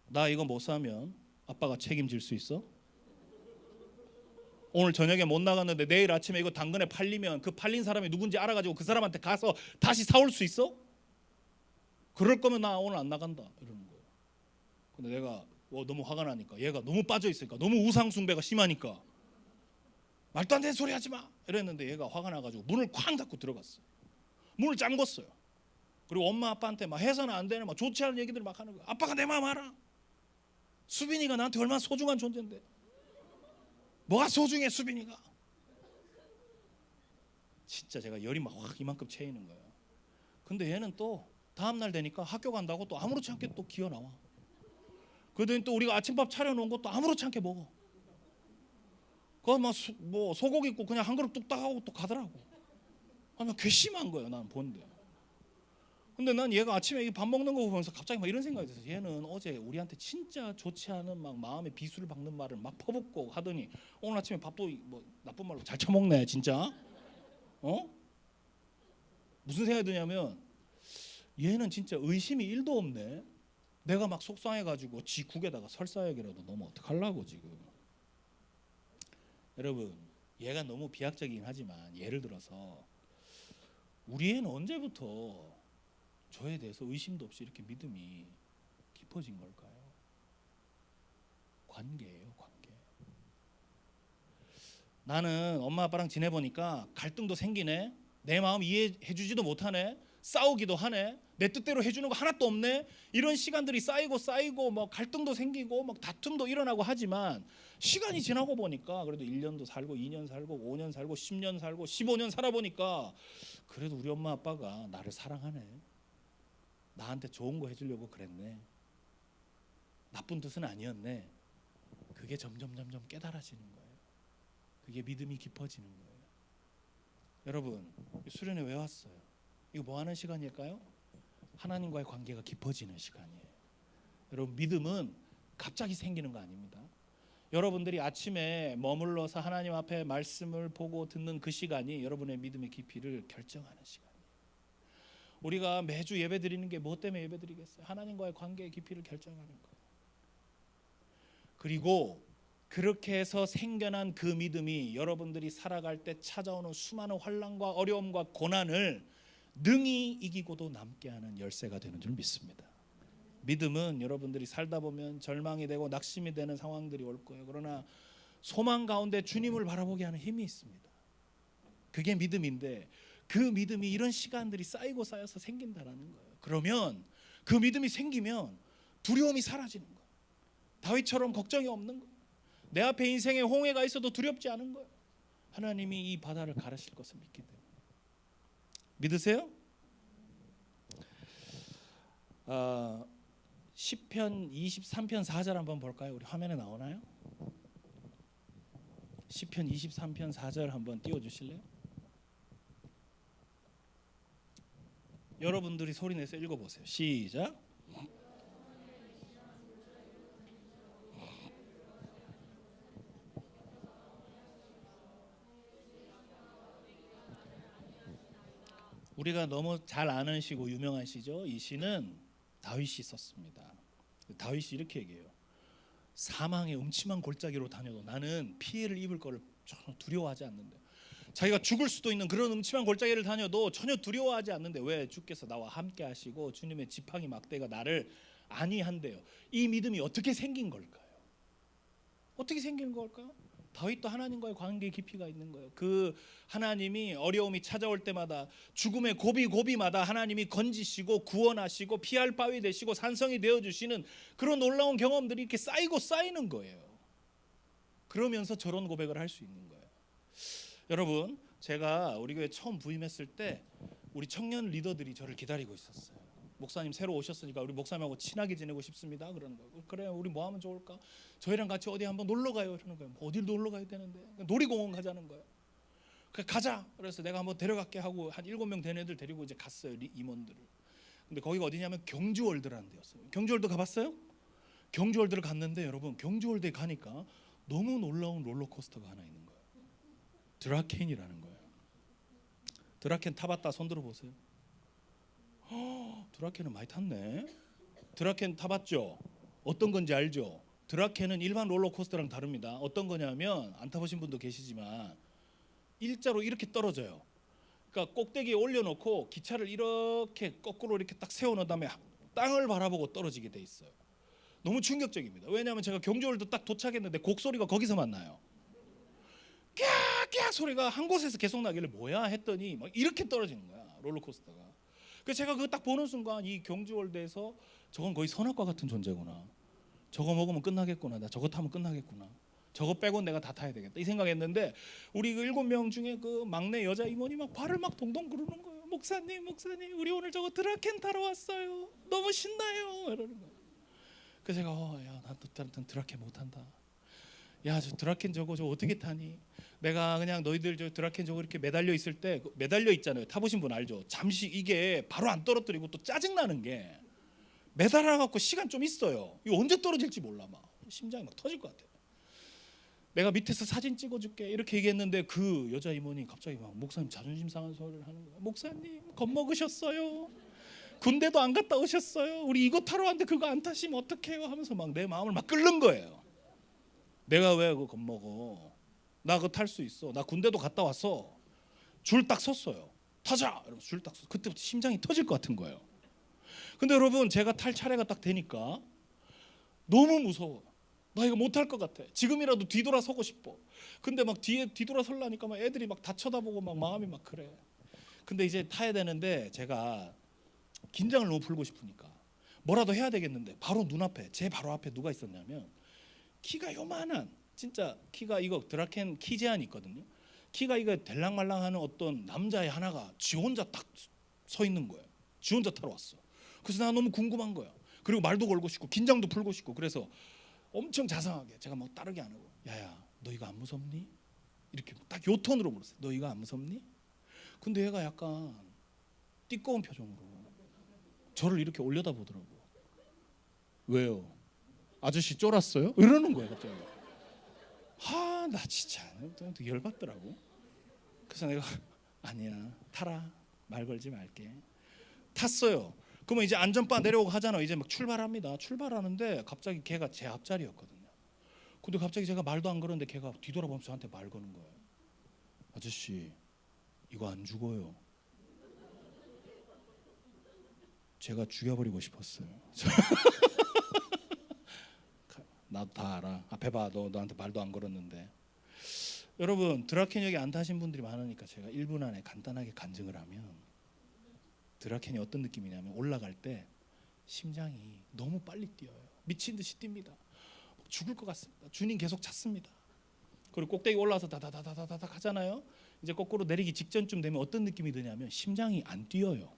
A: 나 이거 못 사면 아빠가 책임질 수 있어? 오늘 저녁에 못 나갔는데 내일 아침에 이거 당근에 팔리면 그 팔린 사람이 누군지 알아가지고 그 사람한테 가서 다시 사올 수 있어? 그럴 거면 나 오늘 안 나간다 이러는 거예요. 근데 내가 너무 화가 나니까 얘가 너무 빠져 있으니까 너무 우상숭배가 심하니까 말도 안 되는 소리 하지 마 이랬는데 얘가 화가 나가지고 문을 쾅 닫고 들어갔어요. 문을 잠궜어요. 그리고 엄마 아빠한테 막 해서는 안 되는 막 좋지 않은 얘기들 막 하는 거예요. 아빠가 내 마음 알아. 수빈이가 나한테 얼마나 소중한 존재인데 뭐가 소중해 수빈이가. 진짜 제가 열이 막 확 이만큼 채이는 거예요. 근데 얘는 또 다음날 되니까 학교 간다고 또 아무렇지 않게 또 기어 나와. 그러더니 또 우리가 아침밥 차려놓은 것도 아무렇지 않게 먹어. 그거 막 뭐 소고기 있고 그냥 한 그릇 뚝딱 하고 또 가더라고. 아니 괘씸한 거예요 난 본데. 근데 난 얘가 아침에 밥 먹는 거 보면서 갑자기 막 이런 생각이 들어서 얘는 어제 우리한테 진짜 좋지 않은 막 마음에 비수를 박는 말을 막 퍼붓고 하더니 오늘 아침에 밥도 뭐 나쁜 말로 잘 처먹네 진짜. 무슨 생각이 드냐면 얘는 진짜 의심이 1도 없네. 내가 막 속상해가지고 지 국에다가 설사약이라도 넣으면 어떡하려고 지금. 여러분 얘가 너무 비약적이긴 하지만 예를 들어서 우리 애는 언제부터 저에 대해서 의심도 없이 이렇게 믿음이 깊어진 걸까요? 관계예요, 관계. 나는 엄마 아빠랑 지내보니까 갈등도 생기네. 내 마음 이해해주지도 못하네. 싸우기도 하네. 내 뜻대로 해주는 거 하나도 없네. 이런 시간들이 쌓이고 뭐 갈등도 생기고 막 다툼도 일어나고 하지만 시간이 지나고 보니까 그래도 1년도 살고 2년 살고 5년 살고 10년 살고 15년 살아보니까 그래도 우리 엄마 아빠가 나를 사랑하네. 나한테 좋은 거 해주려고 그랬네. 나쁜 뜻은 아니었네. 그게 점점 깨달아지는 거예요. 그게 믿음이 깊어지는 거예요. 여러분 수련회 왜 왔어요? 이거 뭐 하는 시간일까요? 하나님과의 관계가 깊어지는 시간이에요. 여러분 믿음은 갑자기 생기는 거 아닙니다. 여러분들이 아침에 머물러서 하나님 앞에 말씀을 보고 듣는 그 시간이 여러분의 믿음의 깊이를 결정하는 시간이에요. 우리가 매주 예배 드리는 게 뭐 때문에 예배 드리겠어요? 하나님과의 관계의 깊이를 결정하는 거예요. 그리고 그렇게 해서 생겨난 그 믿음이 여러분들이 살아갈 때 찾아오는 수많은 환난과 어려움과 고난을 능히 이기고도 남게 하는 열쇠가 되는 줄 믿습니다. 믿음은 여러분들이 살다 보면 절망이 되고 낙심이 되는 상황들이 올 거예요. 그러나 소망 가운데 주님을 바라보게 하는 힘이 있습니다. 그게 믿음인데 그 믿음이 이런 시간들이 쌓이고 쌓여서 생긴다라는 거예요. 그러면 그 믿음이 생기면 두려움이 사라지는 거예요. 다윗처럼 걱정이 없는 거예요. 내 앞에 인생의 홍해가 있어도 두렵지 않은 거예요. 하나님이 이 바다를 가르실 것을 믿기 때문에. 믿으세요? 시편 23편 4절 한번 볼까요? 우리 화면에 나오나요? 시편 23편 4절 한번 띄워주실래요? 여러분들이 소리내서 읽어보세요. 시작. 우리가 너무 잘 아는 시고 유명한 시죠. 이 시는 다윗이 썼습니다. 다윗이 이렇게 얘기해요. 사망의 음침한 골짜기로 다녀도 나는 피해를 입을 거를 전혀 두려워하지 않는데. 자기가 죽을 수도 있는 그런 음침한 골짜기를 다녀도 전혀 두려워하지 않는데 왜? 주께서 나와 함께 하시고 주님의 지팡이 막대가 나를 안위한대요. 이 믿음이 어떻게 생긴 걸까요? 어떻게 생긴 걸까요? 다윗도 하나님과의 관계의 깊이가 있는 거예요. 그 하나님이 어려움이 찾아올 때마다 죽음의 고비고비마다 하나님이 건지시고 구원하시고 피할 바위 되시고 산성이 되어주시는 그런 놀라운 경험들이 이렇게 쌓이고 쌓이는 거예요. 그러면서 저런 고백을 할 수 있는 거예요. 여러분, 제가 우리 교회 처음 부임했을 때 우리 청년 리더들이 저를 기다리고 있었어요. 목사님 새로 오셨으니까 우리 목사님하고 친하게 지내고 싶습니다. 그러는 거예요. 그래, 우리 뭐 하면 좋을까? 저희랑 같이 어디 한번 놀러 가요. 이러는 거예요. 뭐 어딜 놀러 가야 되는데? 놀이공원 가자는 거예요. 그래, 가자. 그래서 내가 한번 데려갈게 하고 한 7명 된 애들 데리고 이제 갔어요. 임원들을. 근데 거기가 어디냐면 경주월드라는 데였어요. 경주월드 가봤어요? 경주월드를 갔는데 여러분, 경주월드에 가니까 너무 놀라운 롤러코스터가 하나 있는 거예요. 드라켄이라는 거예요. 드라켄 타봤다 손 들어보세요. 드라켄은 많이 탔네. 드라켄 타봤죠? 어떤 건지 알죠? 드라켄은 일반 롤러코스터랑 다릅니다. 어떤 거냐면 안 타보신 분도 계시지만 일자로 이렇게 떨어져요. 그러니까 꼭대기에 올려놓고 기차를 이렇게 거꾸로 이렇게 딱 세워놓은 다음에 땅을 바라보고 떨어지게 돼 있어요. 너무 충격적입니다. 왜냐하면 제가 경주월드 딱 도착했는데 곡소리가 거기서만 나요. 깨악 소리가 한 곳에서 계속 나길래 뭐야 했더니 막 이렇게 떨어지는 거야, 롤러코스터가. 그래서 제가 그거 딱 보는 순간 이 경주월드에서 저건 거의 선악과 같은 존재구나. 저거 먹으면 끝나겠구나. 나 저거 타면 끝나겠구나. 저거 빼고 내가 다 타야 되겠다 이 생각했는데 우리 그 7명 중에 그 막내 여자 임원이 막 발을 막 동동 구르는 거예요. 목사님 우리 오늘 저거 드라켄 타러 왔어요. 너무 신나요 이러는 거예요. 그래서 제가 야, 난 드라켄 못 탄다. 야, 저 드라켄 저거 어떻게 타니? 내가 그냥 너희들 저 드라켄 저거 이렇게 매달려 있을 때 매달려 있잖아요. 타보신 분 알죠? 잠시 이게 바로 안 떨어뜨리고 또 짜증 나는 게 매달아 갖고 시간 좀 있어요. 이거 언제 떨어질지 몰라. 막 심장이 막 터질 것 같아요. 내가 밑에서 사진 찍어줄게 이렇게 얘기했는데 그 여자 임원이 갑자기 막 목사님 자존심 상한 소리를 하는 거예요. 목사님 겁먹으셨어요. 군대도 안 갔다 오셨어요. 우리 이거 타러 왔는데 그거 안 타시면 어떡해요 하면서 막 내 마음을 막 끓는 거예요. 내가 왜 그거 겁먹어? 나 그거 탈 수 있어. 나 군대도 갔다 왔어. 줄 딱 섰어요. 타자! 이러면서 줄 딱 섰어. 그때부터 심장이 터질 것 같은 거예요. 근데 여러분 제가 탈 차례가 딱 되니까 너무 무서워. 나 이거 못할 것 같아. 지금이라도 뒤돌아서고 싶어. 근데 막 뒤에 뒤돌아서려니까 막 애들이 막 다 쳐다보고 막 마음이 막 그래. 근데 이제 타야 되는데 제가 긴장을 너무 풀고 싶으니까 뭐라도 해야 되겠는데 바로 눈앞에 제 바로 앞에 누가 있었냐면 키가 요만한 진짜 키가 이거 드라켄 키 제한이 있거든요. 키가 이거 될랑말랑하는 어떤 남자의 하나가 지 혼자 딱 서 있는 거예요. 지 혼자 타러 왔어. 그래서 나 너무 궁금한 거야. 그리고 말도 걸고 싶고 긴장도 풀고 싶고 그래서 엄청 자상하게 제가 막 따르게 안 하고 야야 너 이거 안 무섭니? 이렇게 딱 요 톤으로 물었어요. 너 이거 안 무섭니? 근데 얘가 약간 띠꺼운 표정으로 저를 이렇게 올려다보더라고. 왜요? 아저씨 쫄았어요? 이러는 거예요 갑자기. 나 진짜 열받더라고. 그래서 내가 아니야 타라 말 걸지 말게. 탔어요. 그러면 이제 안전바 내려오고 하잖아요. 이제 막 출발합니다. 출발하는데 갑자기 걔가 제 앞자리였거든요. 근데 갑자기 제가 말도 안 걸었는데 걔가 뒤돌아보면서 저한테 말 거는 거예요. 아저씨, 이거 안 죽어요. 제가 죽여버리고 싶었어요. 나도 다 알아. 앞에 봐, 너한테 말도 안 걸었는데. 여러분, 드라켄역에 안 타신 분들이 많으니까 제가 1분 안에 간단하게 간증을 하면, 드라켄이 어떤 느낌이냐면 올라갈 때 심장이 너무 빨리 뛰어요. 미친 듯이 뜁니다. 죽을 것 같습니다. 주님 계속 찾습니다. 그리고 꼭대기 올라와서 다다다다다다 하잖아요. 이제 거꾸로 내리기 직전쯤 되면 어떤 느낌이 드냐면 심장이 안 뛰어요.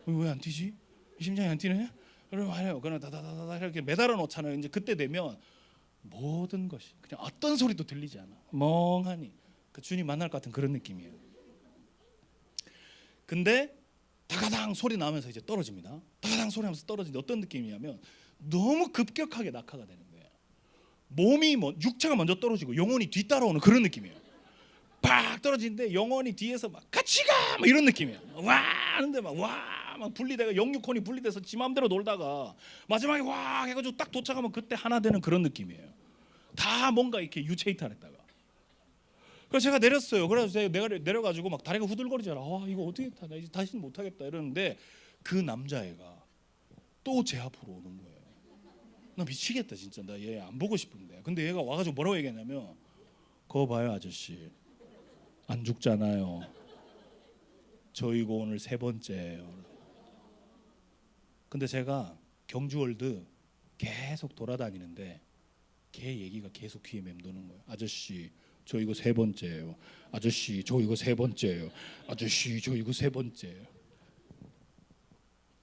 A: 왜 안 뛰지? 심장이 안 뛰네? 그럼 말해요. 그냥 다다다다 이렇게 매달아 놓잖아요. 이제 그때 되면 모든 것이 그냥 어떤 소리도 들리지 않아. 멍하니 그 주님 만날 것 같은 그런 느낌이에요. 근데 다가당 소리 나면서 이제 떨어집니다. 다가당 소리 나면서 떨어지는데 어떤 느낌이냐면 너무 급격하게 낙하가 되는 거예요. 몸이 육체가 먼저 떨어지고 영혼이 뒤따라오는 그런 느낌이에요. 팍 떨어지는데 영혼이 뒤에서 막 같이 가! 막 이런 느낌이에요. 와! 하는데 막 분리돼가 영육혼이 분리돼서 지 맘대로 놀다가 마지막에 와! 해가지고 딱 도착하면 그때 하나 되는 그런 느낌이에요. 다 뭔가 이렇게 유체 이탈했다가. 그래서 제가 내렸어요. 그래서 내가 내려가지고 막 다리가 후들거리잖아. 이거 어떻게 타나 이제 다시는 못하겠다 이러는데 그 남자애가 또 제 앞으로 오는 거예요. 나 미치겠다 진짜. 나 얘 안 보고 싶은데. 근데 얘가 와가지고 뭐라고 얘기했냐면, 그거 봐요 아저씨, 안 죽잖아요. 저 이거 오늘 3번째예요. 근데 제가 경주월드 계속 돌아다니는데 걔 얘기가 계속 귀에 맴도는 거예요. 아저씨, 저 이거 3번째예요. 아저씨, 저 이거 3번째예요. 아저씨, 저 이거 3번째예요.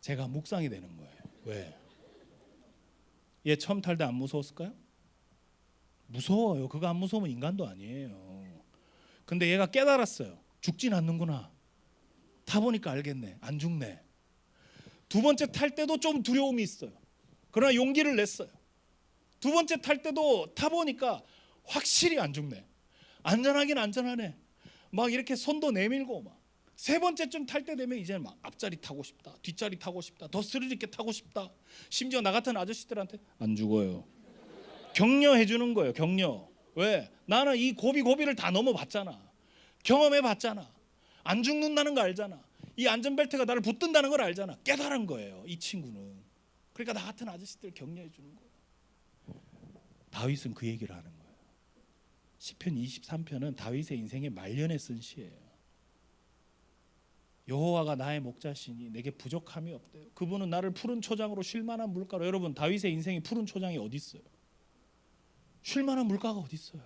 A: 제가 묵상이 되는 거예요. 왜? 얘 처음 탈 때 안 무서웠을까요? 무서워요. 그거 안 무서우면 인간도 아니에요. 근데 얘가 깨달았어요. 죽진 않는구나. 타보니까 알겠네. 안 죽네. 2번째 탈 때도 좀 두려움이 있어요. 그러나 용기를 냈어요. 2번째 탈 때도 타보니까 확실히 안 죽네. 안전하긴 안전하네. 막 이렇게 손도 내밀고 막. 3번째쯤 탈 때 되면 이제 막 앞자리 타고 싶다, 뒷자리 타고 싶다, 더 스릴 있게 타고 싶다. 심지어 나 같은 아저씨들한테 안 죽어요. 격려해 주는 거예요. 격려. 왜? 나는 이 고비를 다 넘어봤잖아. 경험해 봤잖아. 안 죽는다는 거 알잖아. 이 안전벨트가 나를 붙든다는 걸 알잖아. 깨달은 거예요, 이 친구는. 그러니까 나 같은 아저씨들 격려해 주는 거예요. 다윗은 그 얘기를 하는 거예요. 시편 23편은 다윗의 인생의 말년에 쓴 시예요. 여호와가 나의 목자시니 내게 부족함이 없대요. 그분은 나를 푸른 초장으로 쉴 만한 물가로. 여러분, 다윗의 인생이 푸른 초장이 어디 있어요? 쉴 만한 물가가 어디 있어요?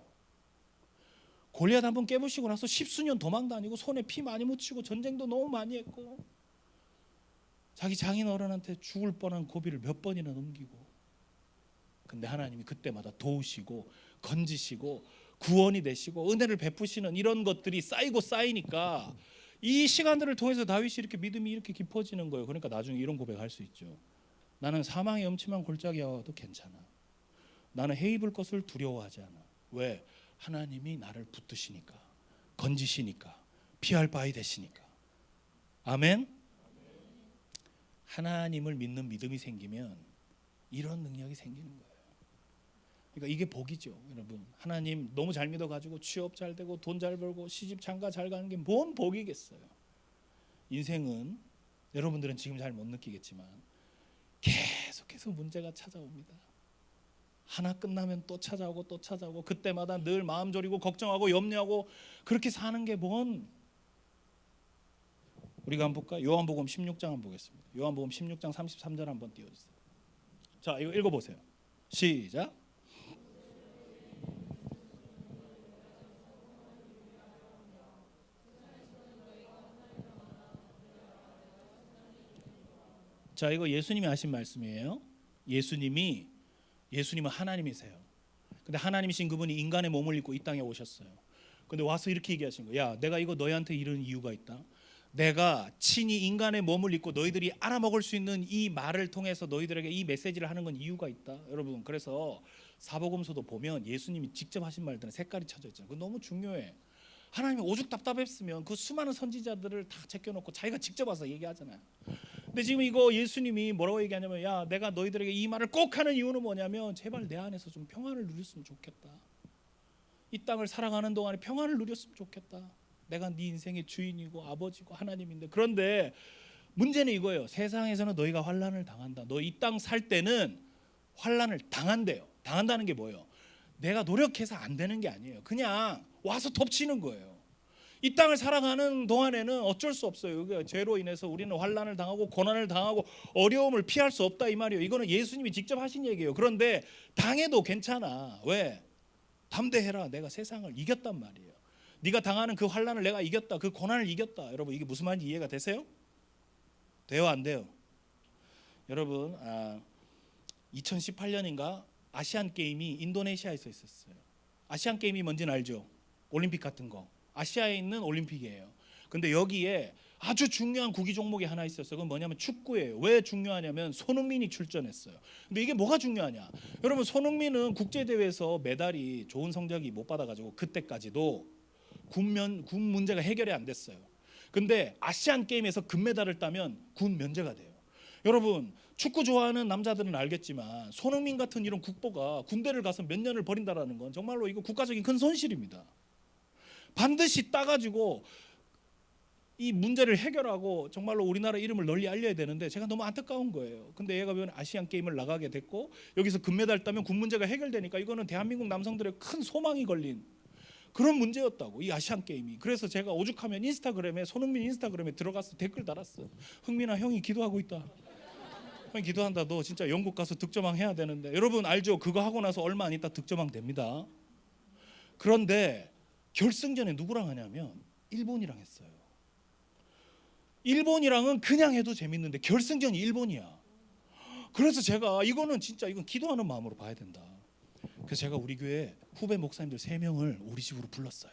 A: 골리앗 한번 깨부시고 나서 10수년 도망 다니고 손에 피 많이 묻히고 전쟁도 너무 많이 했고 자기 장인 어른한테 죽을 뻔한 고비를 몇 번이나 넘기고. 근데 하나님이 그때마다 도우시고 건지시고 구원이 되시고 은혜를 베푸시는 이런 것들이 쌓이고 쌓이니까 이 시간들을 통해서 다윗이 이렇게 믿음이 이렇게 깊어지는 거예요. 그러니까 나중에 이런 고백할 수 있죠. 나는 사망의 음침한 골짜기에 와도 괜찮아. 나는 해 입을 것을 두려워하지 않아. 왜? 하나님이 나를 붙드시니까, 건지시니까, 피할 바위 되시니까. 아멘. 하나님을 믿는 믿음이 생기면 이런 능력이 생기는 거예요. 그러니까 이게 복이죠, 여러분. 하나님 너무 잘 믿어가지고 취업 잘 되고 돈 잘 벌고 시집 장가 잘 가는 게 뭔 복이겠어요. 인생은 여러분들은 지금 잘 못 느끼겠지만 계속해서 문제가 찾아옵니다. 하나 끝나면 또 찾아오고 또 찾아오고 그때마다 늘 마음 졸이고 걱정하고 염려하고 그렇게 사는 게 뭔. 우리가 한번 볼까? 요한복음 16장 한번 보겠습니다. 요한복음 16장 33절 한번 띄워주세요. 자, 이거 읽어보세요. 시작. 자, 이거 예수님이 하신 말씀이에요. 예수님은 하나님이세요. 근데 하나님이신 그분이 인간의 몸을 입고 이 땅에 오셨어요. 근데 와서 이렇게 얘기하신 거예요. 야, 내가 이거 너희한테 이런 이유가 있다. 내가 친히 인간의 몸을 입고 너희들이 알아먹을 수 있는 이 말을 통해서 너희들에게 이 메시지를 하는 건 이유가 있다. 여러분, 그래서 사복음서도 보면 예수님이 직접 하신 말들은 색깔이 쳐져 있잖아요. 그거 너무 중요해. 하나님이 오죽 답답했으면 그 수많은 선지자들을 다 제껴놓고 자기가 직접 와서 얘기하잖아요. 근데 지금 이거 예수님이 뭐라고 얘기하냐면, 야, 내가 너희들에게 이 말을 꼭 하는 이유는 뭐냐면 제발 내 안에서 좀 평안을 누렸으면 좋겠다. 이 땅을 살아가는 동안에 평안을 누렸으면 좋겠다. 내가 네 인생의 주인이고 아버지고 하나님인데, 그런데 문제는 이거예요. 세상에서는 너희가 환난을 당한다. 너 이 땅 살 때는 환난을 당한대요. 당한다는 게 뭐예요? 내가 노력해서 안 되는 게 아니에요. 그냥 와서 덮치는 거예요. 이 땅을 살아가는 동안에는 어쩔 수 없어요. 죄로 인해서 우리는 환난을 당하고 고난을 당하고 어려움을 피할 수 없다 이 말이에요. 이거는 예수님이 직접 하신 얘기예요. 그런데 당해도 괜찮아. 왜? 담대해라. 내가 세상을 이겼단 말이에요. 네가 당하는 그 환난을 내가 이겼다. 그 고난을 이겼다. 여러분, 이게 무슨 말인지 이해가 되세요? 돼요, 안 돼요? 여러분, 2018년인가 아시안 게임이 인도네시아에서 있었어요. 아시안 게임이 뭔지는 알죠? 올림픽 같은 거. 아시아에 있는 올림픽이에요. 근데 여기에 아주 중요한 구기 종목이 하나 있었어요. 그건 뭐냐면 축구예요. 왜 중요하냐면 손흥민이 출전했어요. 근데 이게 뭐가 중요하냐? 여러분, 손흥민은 국제 대회에서 메달이 좋은 성적이 못 받아가지고 그때까지도 군 문제가 해결이 안 됐어요. 근데 아시안 게임에서 금메달을 따면 군 면제가 돼요. 여러분, 축구 좋아하는 남자들은 알겠지만 손흥민 같은 이런 국보가 군대를 가서 몇 년을 버린다라는 건 정말로 이거 국가적인 큰 손실입니다. 반드시 따가지고 이 문제를 해결하고 정말로 우리나라 이름을 널리 알려야 되는데, 제가 너무 안타까운 거예요. 근데 얘가 왜 아시안 게임을 나가게 됐고 여기서 금메달 따면 군 문제가 해결되니까 이거는 대한민국 남성들의 큰 소망이 걸린 그런 문제였다고, 이 아시안 게임이. 그래서 제가 오죽하면 인스타그램에, 손흥민 인스타그램에 들어가서 댓글 달았어요. 흥민아, 형이 기도하고 있다. 형이 기도한다. 너 진짜 영국 가서 득점왕 해야 되는데. 여러분 알죠? 그거 하고 나서 얼마 안 있다 득점왕 됩니다. 그런데 결승전에 누구랑 하냐면 일본이랑 했어요. 일본이랑은 그냥 해도 재밌는데 결승전이 일본이야. 그래서 제가 이건 기도하는 마음으로 봐야 된다. 그래서 제가 우리 교회 후배 목사님들 3명을 우리 집으로 불렀어요.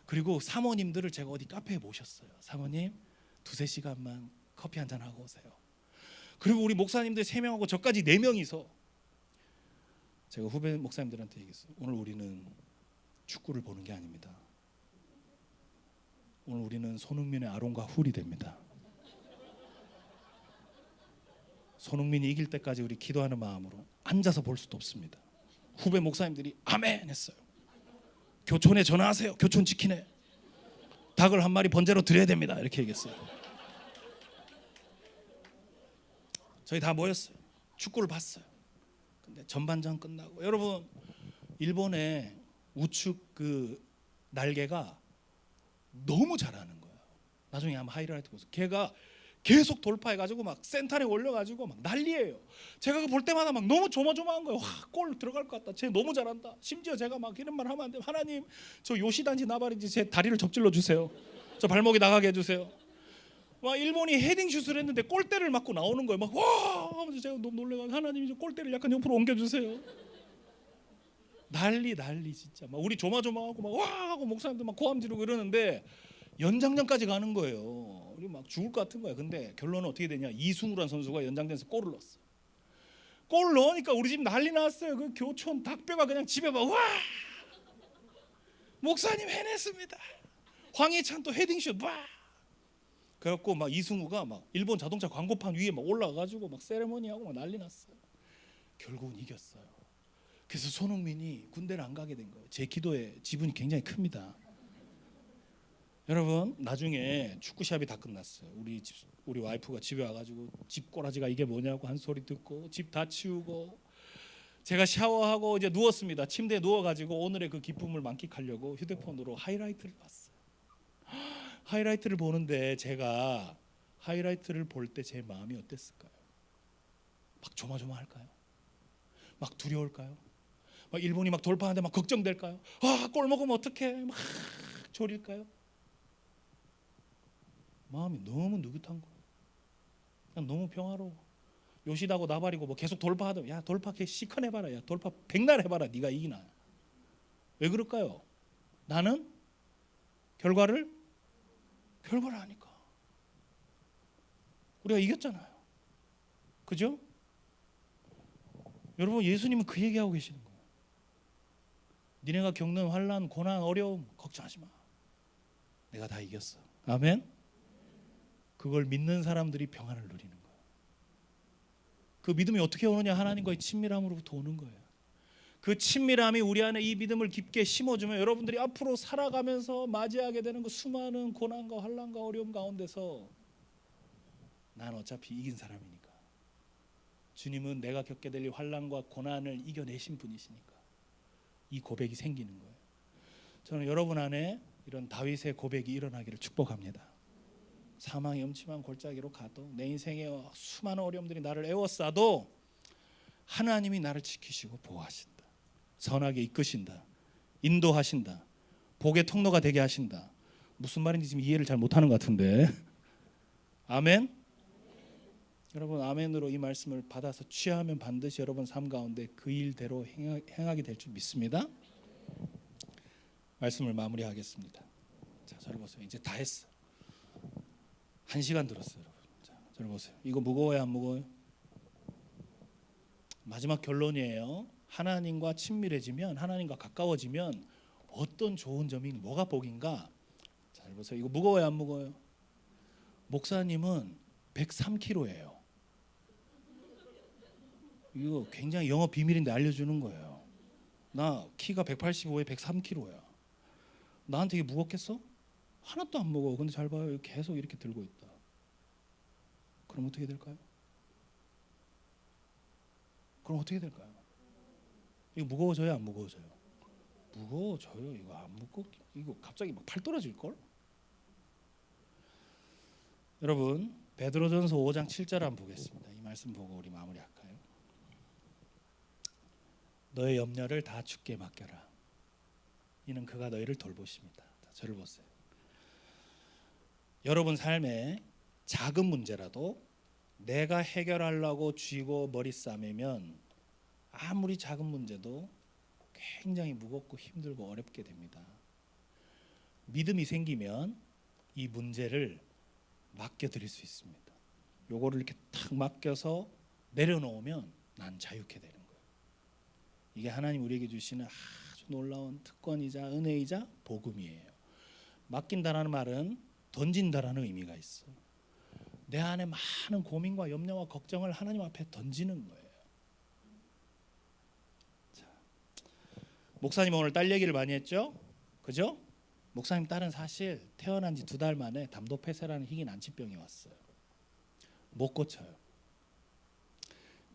A: 그리고 사모님들을 제가 어디 카페에 모셨어요. 사모님 2-3시간만 커피 한잔 하고 오세요. 그리고 우리 목사님들 3명하고 저까지 4명이서 제가 후배 목사님들한테 얘기했어요. 오늘 우리는 축구를 보는 게 아닙니다. 오늘 우리는 손흥민의 아론과 훌이 됩니다. 손흥민이 이길 때까지 우리 기도하는 마음으로 앉아서 볼 수도 없습니다. 후배 목사님들이 아멘 했어요. 교촌에 전화하세요. 교촌 지키네. 닭을 한 마리 번제로 드려야 됩니다. 이렇게 얘기했어요. 저희 다 모였어요. 축구를 봤어요. 근데 전반전 끝나고, 여러분, 일본의 우측 그 날개가 너무 잘하는 거예요. 나중에 한번 하이라이트 보세요. 걔가 계속 돌파해가지고 막 센터에 올려가지고 막 난리예요. 제가 볼 때마다 막 너무 조마조마한 거예요. 와, 골 들어갈 것 같다. 쟤 너무 잘한다. 심지어 제가 막 이런 말 하면 안 돼요. 하나님, 저 요시단지 나발인지 제 다리를 접질러 주세요. 저 발목이 나가게 해주세요. 막 일본이 헤딩 슛을 했는데 골대를 맞고 나오는 거예요. 막 와 하면서 제가 너무 놀래가지고, 하나님, 저 골대를 약간 옆으로 옮겨주세요. 난리 진짜. 막 우리 조마조마하고 막 와 하고 목사님들 막 고함 지르고 이러는데 연장전까지 가는 거예요. 우리 막 죽을 것 같은 거야. 근데 결론은 어떻게 되냐? 이승우라는 선수가 연장전에서 골을 넣었어. 골을 넣으니까 우리 집 난리 났어요. 그 교촌 닭뼈가 그냥 집에 막 와! 목사님 해냈습니다. 황희찬 또 헤딩슛 와! 그래갖고 막 이승우가 막 일본 자동차 광고판 위에 막 올라가가지고 막 세레모니하고 막 난리 났어요. 결국은 이겼어요. 그래서 손흥민이 군대를 안 가게 된 거예요. 제 기도에 지분이 굉장히 큽니다. 여러분, 나중에 축구 시합이 다 끝났어요. 우리 와이프가 집에 와가지고 집 꼬라지가 이게 뭐냐고 한 소리 듣고 집 다 치우고, 제가 샤워하고 이제 누웠습니다. 침대에 누워가지고 오늘의 그 기쁨을 만끽하려고 휴대폰으로 하이라이트를 봤어요. 하이라이트를 보는데 제가 하이라이트를 볼 때 제 마음이 어땠을까요? 막 조마조마할까요? 막 두려울까요? 막 일본이 막 돌파하는데 막 걱정될까요? 아, 골 먹으면 어떡해? 막 졸일까요? 마음이 너무 느긋한 거예요. 그냥 너무 평화로워. 요시다고 나발이고 뭐 계속 돌파하다. 야, 돌파 시컨 해봐라. 야, 돌파 100날 해봐라. 네가 이기나. 왜 그럴까요? 나는 결과를 아니까. 우리가 이겼잖아요. 그죠? 여러분, 예수님은 그 얘기하고 계시는 거예요. 니네가 겪는 환난, 고난, 어려움 걱정하지 마. 내가 다 이겼어. 아멘. 그걸 믿는 사람들이 평안을 누리는 거예요. 그 믿음이 어떻게 오느냐? 하나님과의 친밀함으로부터 오는 거예요. 그 친밀함이 우리 안에 이 믿음을 깊게 심어주면 여러분들이 앞으로 살아가면서 맞이하게 되는 그 수많은 고난과 환난과 어려움 가운데서 난 어차피 이긴 사람이니까, 주님은 내가 겪게 될 이 환난과 고난을 이겨내신 분이시니까 이 고백이 생기는 거예요. 저는 여러분 안에 이런 다윗의 고백이 일어나기를 축복합니다. 사망의 음침한 골짜기로 가도, 내 인생에 수많은 어려움들이 나를 애워싸도 하나님이 나를 지키시고 보호하신다. 선하게 이끄신다. 인도하신다. 복의 통로가 되게 하신다. 무슨 말인지 지금 이해를 잘 못하는 것 같은데. 아멘. 여러분, 아멘으로 이 말씀을 받아서 취하면 반드시 여러분 삶 가운데 그 일대로 행하게 될 줄 믿습니다. 말씀을 마무리하겠습니다. 자, 저를 보세요. 이제 다 했어. 1시간 들었어요, 여러분. 자, 저를 보세요. 이거 무거워요, 안 무거워요? 마지막 결론이에요. 하나님과 친밀해지면, 하나님과 가까워지면 어떤 좋은 점이, 뭐가 복인가? 잘 보세요. 이거 무거워요, 안 무거워요? 목사님은 103kg예요. 이거 굉장히 영업 비밀인데 알려주는 거예요. 나 키가 185에 103kg야. 나한테 이게 무겁겠어? 하나도 안 무거워. 근데 잘 봐요. 계속 이렇게 들고 있다. 그럼 어떻게 될까요? 그럼 어떻게 될까요? 이거 무거워져요, 안 무거워져요? 무거워져요. 이거 안 무겁. 이거 갑자기 막 팔 떨어질 걸? 여러분, 베드로전서 5장 7절 한번 보겠습니다. 이 말씀 보고 우리 마무리할까요? 너의 염려를 다 주께 맡겨라. 이는 그가 너희를 돌보십니다. 자, 저를 보세요. 여러분 삶에 작은 문제라도 내가 해결하려고 쥐고 머리 싸매면 아무리 작은 문제도 굉장히 무겁고 힘들고 어렵게 됩니다. 믿음이 생기면 이 문제를 맡겨드릴 수 있습니다. 요거를 이렇게 탁 맡겨서 내려놓으면 난 자유케 되는 거예요. 이게 하나님 우리에게 주시는 아주 놀라운 특권이자 은혜이자 복음이에요. 맡긴다라는 말은 던진다라는 의미가 있어. 내 안에 많은 고민과 염려와 걱정을 하나님 앞에 던지는 거예요. 자, 목사님 오늘 딸 얘기를 많이 했죠? 그죠? 목사님 딸은 사실 태어난 지 2달 만에 담도폐쇄라는 희귀 난치병이 왔어요. 못 고쳐요.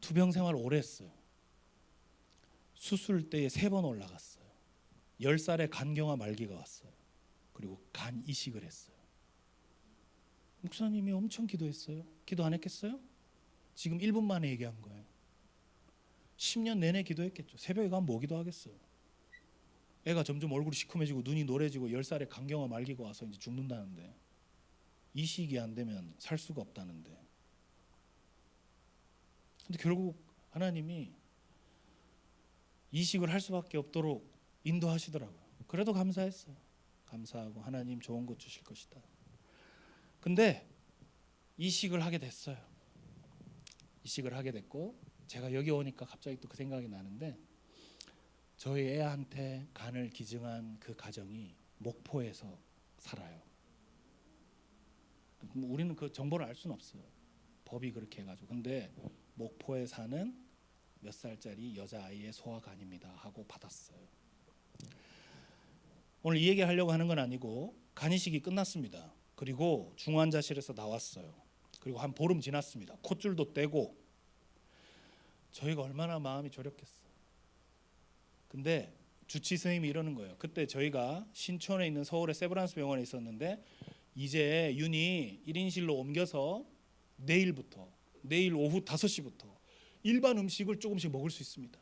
A: 투병 생활 오래 했어요. 수술대에 3번 올라갔어요. 10살에 간경화 말기가 왔어요. 그리고 간 이식을 했어요. 목사님이 엄청 기도했어요. 기도 안 했겠어요? 지금 1분 만에 얘기한 거예요. 10년 내내 기도했겠죠. 새벽에 가면 뭐 기도하겠어요? 애가 점점 얼굴이 시커매지고 눈이 노래지고 10살에 간경화 말기가 와서 이제 죽는다는데, 이식이 안 되면 살 수가 없다는데. 근데 결국 하나님이 이식을 할 수밖에 없도록 인도하시더라고요. 그래도 감사했어요. 감사하고 하나님 좋은 것 주실 것이다. 근데 이식을 하게 됐어요. 이식을 하게 됐고 제가 여기 오니까 갑자기 또 그 생각이 나는데, 저희 애한테 간을 기증한 그 가정이 목포에서 살아요. 우리는 그 정보를 알 수는 없어요. 법이 그렇게 해가지고. 근데 목포에 사는 몇 살짜리 여자아이의 소화간입니다 하고 받았어요. 오늘 이 얘기 하려고 하는 건 아니고, 간이식이 끝났습니다. 그리고 중환자실에서 나왔어요. 그리고 한 보름 지났습니다. 콧줄도 떼고. 저희가 얼마나 마음이 졸였겠어요. 근데 주치 선생님이 이러는 거예요. 그때 저희가 신촌에 있는 서울의 세브란스 병원에 있었는데, 이제 윤이 1인실로 옮겨서 내일 오후 5시부터 일반 음식을 조금씩 먹을 수 있습니다.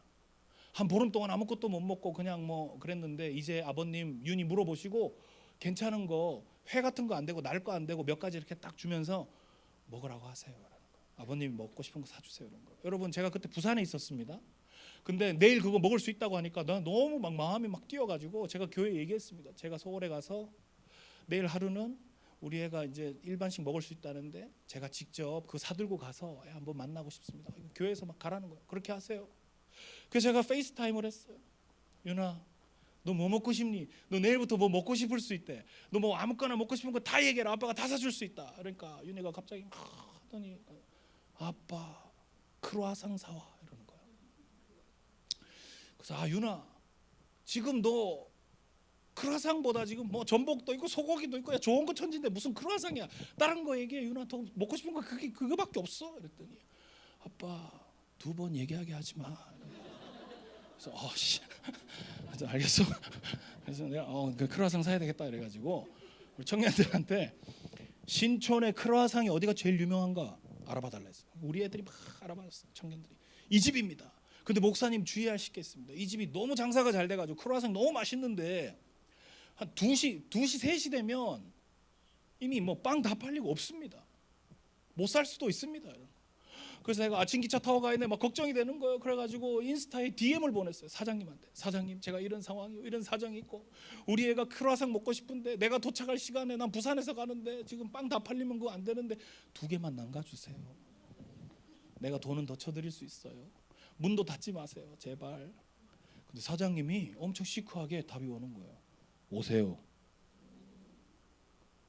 A: 한 보름 동안 아무것도 못 먹고 그냥 뭐 그랬는데, 이제 아버님 윤이 물어보시고 괜찮은 거, 회 같은 거 안 되고 날 거 안 되고 몇 가지 이렇게 딱 주면서 먹으라고 하세요. 아버님이 먹고 싶은 거 사주세요. 이런 거. 여러분, 제가 그때 부산에 있었습니다. 근데 내일 그거 먹을 수 있다고 하니까 나 너무 막 마음이 막 뛰어가지고 제가 교회에 얘기했습니다. 제가 서울에 가서 내일 하루는 우리 애가 이제 일반식 먹을 수 있다는데 제가 직접 그 사들고 가서 애 한번 만나고 싶습니다. 교회에서 막 가라는 거예요. 그렇게 하세요. 그래서 제가 페이스타임을 했어요. 윤아, 너 뭐 먹고 싶니? 너 내일부터 뭐 먹고 싶을 수 있대. 너 뭐 아무거나 먹고 싶은 거 다 얘기해라. 아빠가 다 사줄 수 있다. 그러니까 윤희가 갑자기 막 하더니 아빠 크로아상 사와 이러는 거야. 그래서 윤아 지금 너 크로아상보다 지금 뭐 전복도 있고 소고기도 있고 야 좋은 거 천진데 무슨 크로아상이야. 다른 거 얘기해 윤아. 더 먹고 싶은 거 그거밖에 없어. 그랬더니 아빠 2번 얘기하게 하지 마. 그래서 그래서 알겠어. 그래서 내가 그 크로아상 사야 되겠다 그래가지고 우리 청년들한테 신촌의 크로아상이 어디가 제일 유명한가 알아봐 달라 했어. 우리 애들이 막 알아봤어. 청년들이 이 집입니다. 근데 목사님 주의하실 게 있습니다. 이 집이 너무 장사가 잘 돼가지고 크로아상 너무 맛있는데 한 2시 3시 되면 이미 뭐 빵 다 팔리고 없습니다. 못 살 수도 있습니다. 그래서 내가 아침 기차 타고 가야 돼 막 걱정이 되는 거예요. 그래가지고 인스타에 DM을 보냈어요. 사장님한테. 사장님 제가 이런 상황이고 이런 사정이 있고 우리 애가 크로아상 먹고 싶은데 내가 도착할 시간에 난 부산에서 가는데 지금 빵 다 팔리면 그거 안 되는데 2개만 남겨주세요. 내가 돈은 더 쳐드릴 수 있어요. 문도 닫지 마세요 제발. 근데 사장님이 엄청 시크하게 답이 오는 거예요. 오세요.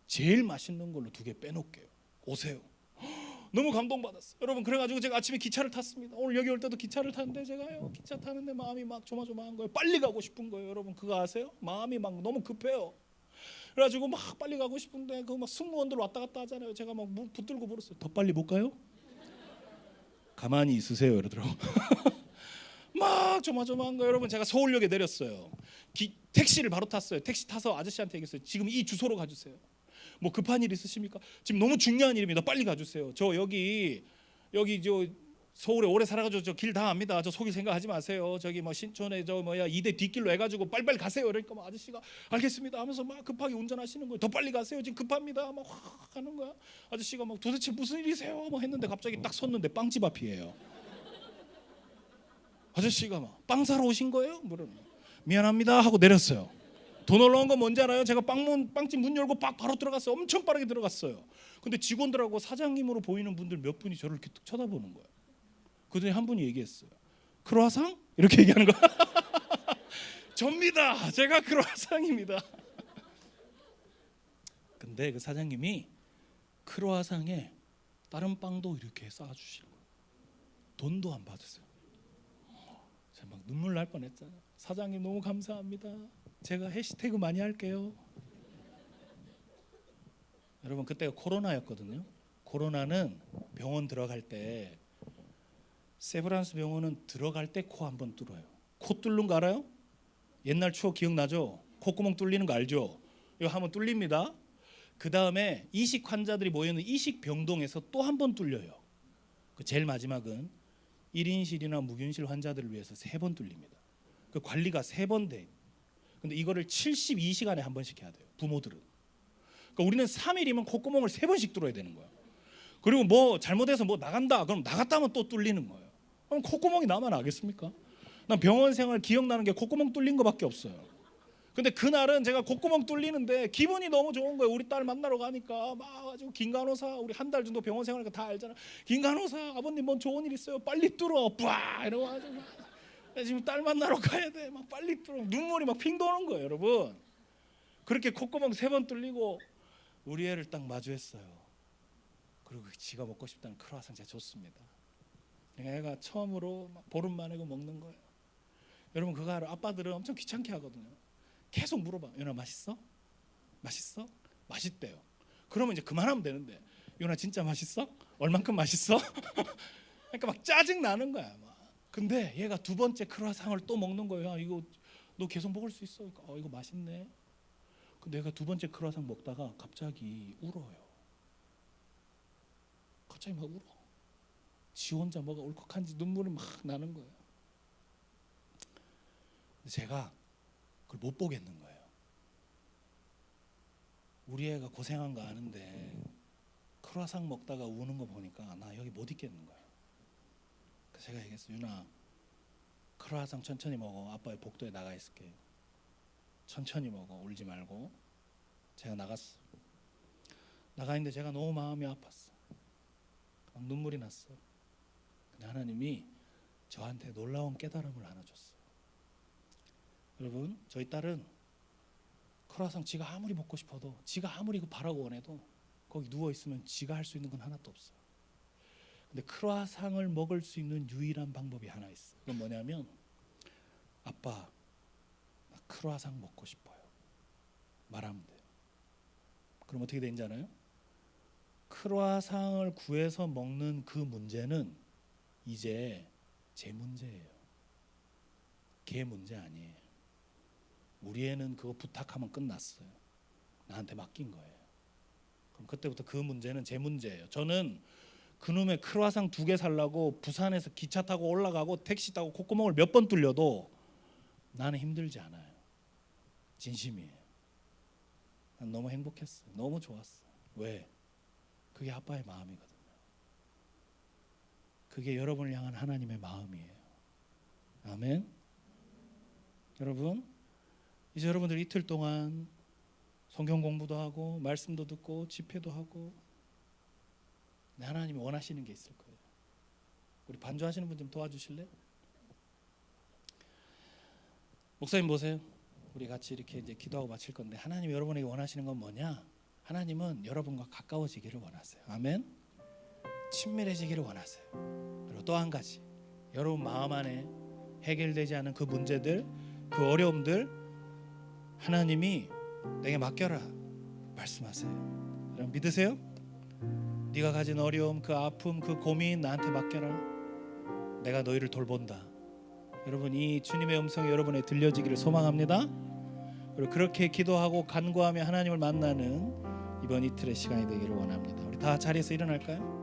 A: 제일 맛있는 걸로 2개 빼놓을게요. 오세요. 너무 감동받았어요. 여러분 그래가지고 제가 아침에 기차를 탔습니다. 오늘 여기 올 때도 기차를 탔는데 제가요 기차 타는데 마음이 막 조마조마한 거예요. 빨리 가고 싶은 거예요. 여러분 그거 아세요? 마음이 막 너무 급해요. 그래가지고 막 빨리 가고 싶은데 그 막 승무원들 왔다 갔다 하잖아요. 제가 막 붙들고 물었어요. 더 빨리 못 가요? 가만히 있으세요 이러더라고. 막 조마조마한 거예요. 여러분 제가 서울역에 내렸어요. 택시를 바로 탔어요. 택시 타서 아저씨한테 얘기했어요. 지금 이 주소로 가주세요. 뭐 급한 일 있으십니까? 지금 너무 중요한 일입니다. 빨리 가주세요. 저 여기 저 서울에 오래 살아가지고 저 길 다 압니다. 저 속일 생각하지 마세요. 저기 뭐 신촌에 저 뭐야 이대 뒷길로 해가지고 빨리빨리 가세요. 그러니까 뭐 아저씨가 알겠습니다 하면서 막 급하게 운전하시는 거예요. 더 빨리 가세요. 지금 급합니다. 막 확 가는 거야. 아저씨가 막 도대체 무슨 일이세요? 뭐 했는데 갑자기 딱 섰는데 빵집 앞이에요. 아저씨가 막 빵 사러 오신 거예요? 물으면 미안합니다 하고 내렸어요. 더 놀라운 건 뭔지 알아요? 제가 빵집 문 열고 바로 들어갔어요. 엄청 빠르게 들어갔어요. 근데 직원들하고 사장님으로 보이는 분들 몇 분이 저를 이렇게 툭 쳐다보는 거예요. 그중에 한 분이 얘기했어요. 크로아상? 이렇게 얘기하는 거야. 접니다. 제가 크로아상입니다. 근데 그 사장님이 크로아상에 다른 빵도 이렇게 쌓아주시는 거예요. 돈도 안 받으세요. 제가 막 눈물 날 뻔했잖아요. 사장님 너무 감사합니다. 제가 해시태그 많이 할게요. 여러분 그때가 코로나였거든요. 코로나는 병원 들어갈 때 세브란스 병원은 들어갈 때 코 한번 뚫어요. 코 뚫는 거 알아요? 옛날 추억 기억나죠? 콧구멍 뚫리는 거 알죠? 이거 한번 뚫립니다. 그 다음에 이식 환자들이 모여있는 이식 병동에서 또 한 번 뚫려요. 그 제일 마지막은 1인실이나 무균실 환자들을 위해서 3번 뚫립니다. 그 관리가 3번 돼. 근데 이거를 72시간에 한 번씩 해야 돼요. 부모들은. 그러니까 우리는 3일이면 콧구멍을 3번씩 뚫어야 되는 거야. 그리고 뭐 잘못해서 뭐 나간다. 그럼 나갔다 하면 또 뚫리는 거예요. 그럼 콧구멍이 나만 나겠습니까? 난 병원 생활 기억나는 게 콧구멍 뚫린 거밖에 없어요. 근데 그날은 제가 콧구멍 뚫리는데 기분이 너무 좋은 거예요. 우리 딸 만나러 가니까 막 가지고 김간호사 우리 한 달 정도 병원 생활하니까 다 알잖아. 김간호사 아버님 뭔 좋은 일 있어요? 빨리 뚫어. 빠 이러고 가지고 지금 딸 만나러 가야 돼. 막 빨리 뚫어. 눈물이 막 핑 도는 거예요, 여러분. 그렇게 콧구멍 3번 뚫리고 우리 애를 딱 마주했어요. 그리고 지가 먹고 싶다는 크로아상 진짜 좋습니다. 애가 처음으로 막 보름 만에 먹는 거예요. 여러분 그거 알아? 아빠들은 엄청 귀찮게 하거든요. 계속 물어봐. 연아 맛있어? 맛있어? 맛있대요. 그러면 이제 그만하면 되는데 연아 진짜 맛있어? 얼만큼 맛있어? 그러니까 막 짜증 나는 거야. 막. 근데 얘가 2번째 크로아상을 또 먹는 거예요. 이거 너 계속 먹을 수 있어? 그러니까 이거 맛있네. 근데 얘가 2번째 크로아상 먹다가 갑자기 울어요. 갑자기 막 울어. 지 혼자 뭐가 울컥한지 눈물이 막 나는 거예요. 근데 제가 그걸 못 보겠는 거예요. 우리 애가 고생한 거 아는데 크로아상 먹다가 우는 거 보니까 나 여기 못 있겠는 거예요. 그래서 제가 얘기했어요. 윤아 크로아상 천천히 먹어. 아빠의 복도에 나가 있을게. 천천히 먹어. 울지 말고. 제가 나갔어. 나가 있는데 제가 너무 마음이 아팠어. 막 눈물이 났어요. 근데 하나님이 저한테 놀라운 깨달음을 하나 줬어요. 여러분, 저희 딸은 크루아상 지가 아무리 먹고 싶어도, 지가 아무리 바라고 원해도 거기 누워 있으면 지가 할 수 있는 건 하나도 없어요. 근데 크루아상을 먹을 수 있는 유일한 방법이 하나 있어. 그건 뭐냐면, 아빠, 나 크루아상 먹고 싶어요. 말하면 돼요. 그럼 어떻게 되는지 알아요? 크루아상을 구해서 먹는 그 문제는 이제 제 문제예요. 걔 문제 아니에요. 우리 애는 그거 부탁하면 끝났어요. 나한테 맡긴 거예요. 그럼 그때부터 그 문제는 제 문제예요. 저는 그놈의 크루아상 2개 살라고 부산에서 기차 타고 올라가고 택시 타고 콧구멍을 몇 번 뚫려도 나는 힘들지 않아요. 진심이에요. 난 너무 행복했어요. 너무 좋았어요. 왜? 그게 아빠의 마음이거든요. 그게 여러분을 향한 하나님의 마음이에요. 아멘. 여러분, 이제 여러분들 이틀 동안 성경 공부도 하고 말씀도 듣고 집회도 하고, 하나님이 원하시는 게 있을 거예요. 우리 반주하시는 분 좀 도와주실래요? 목사님 보세요. 우리 같이 이렇게 이제 기도하고 마칠 건데, 하나님 여러분에게 원하시는 건 뭐냐? 하나님은 여러분과 가까워지기를 원하세요. 아멘. 친밀해지기를 원하세요. 그리고 또 한 가지, 여러분 마음 안에 해결되지 않은 그 문제들, 그 어려움들 하나님이 내게 맡겨라 말씀하세요. 여러분 믿으세요? 네가 가진 어려움, 그 아픔, 그 고민 나한테 맡겨라. 내가 너희를 돌본다. 여러분, 이 주님의 음성이 여러분에 들려지기를 소망합니다. 그리고 그렇게 기도하고 간구하며 하나님을 만나는 이번 이틀의 시간이 되기를 원합니다. 우리 다 자리에서 일어날까요?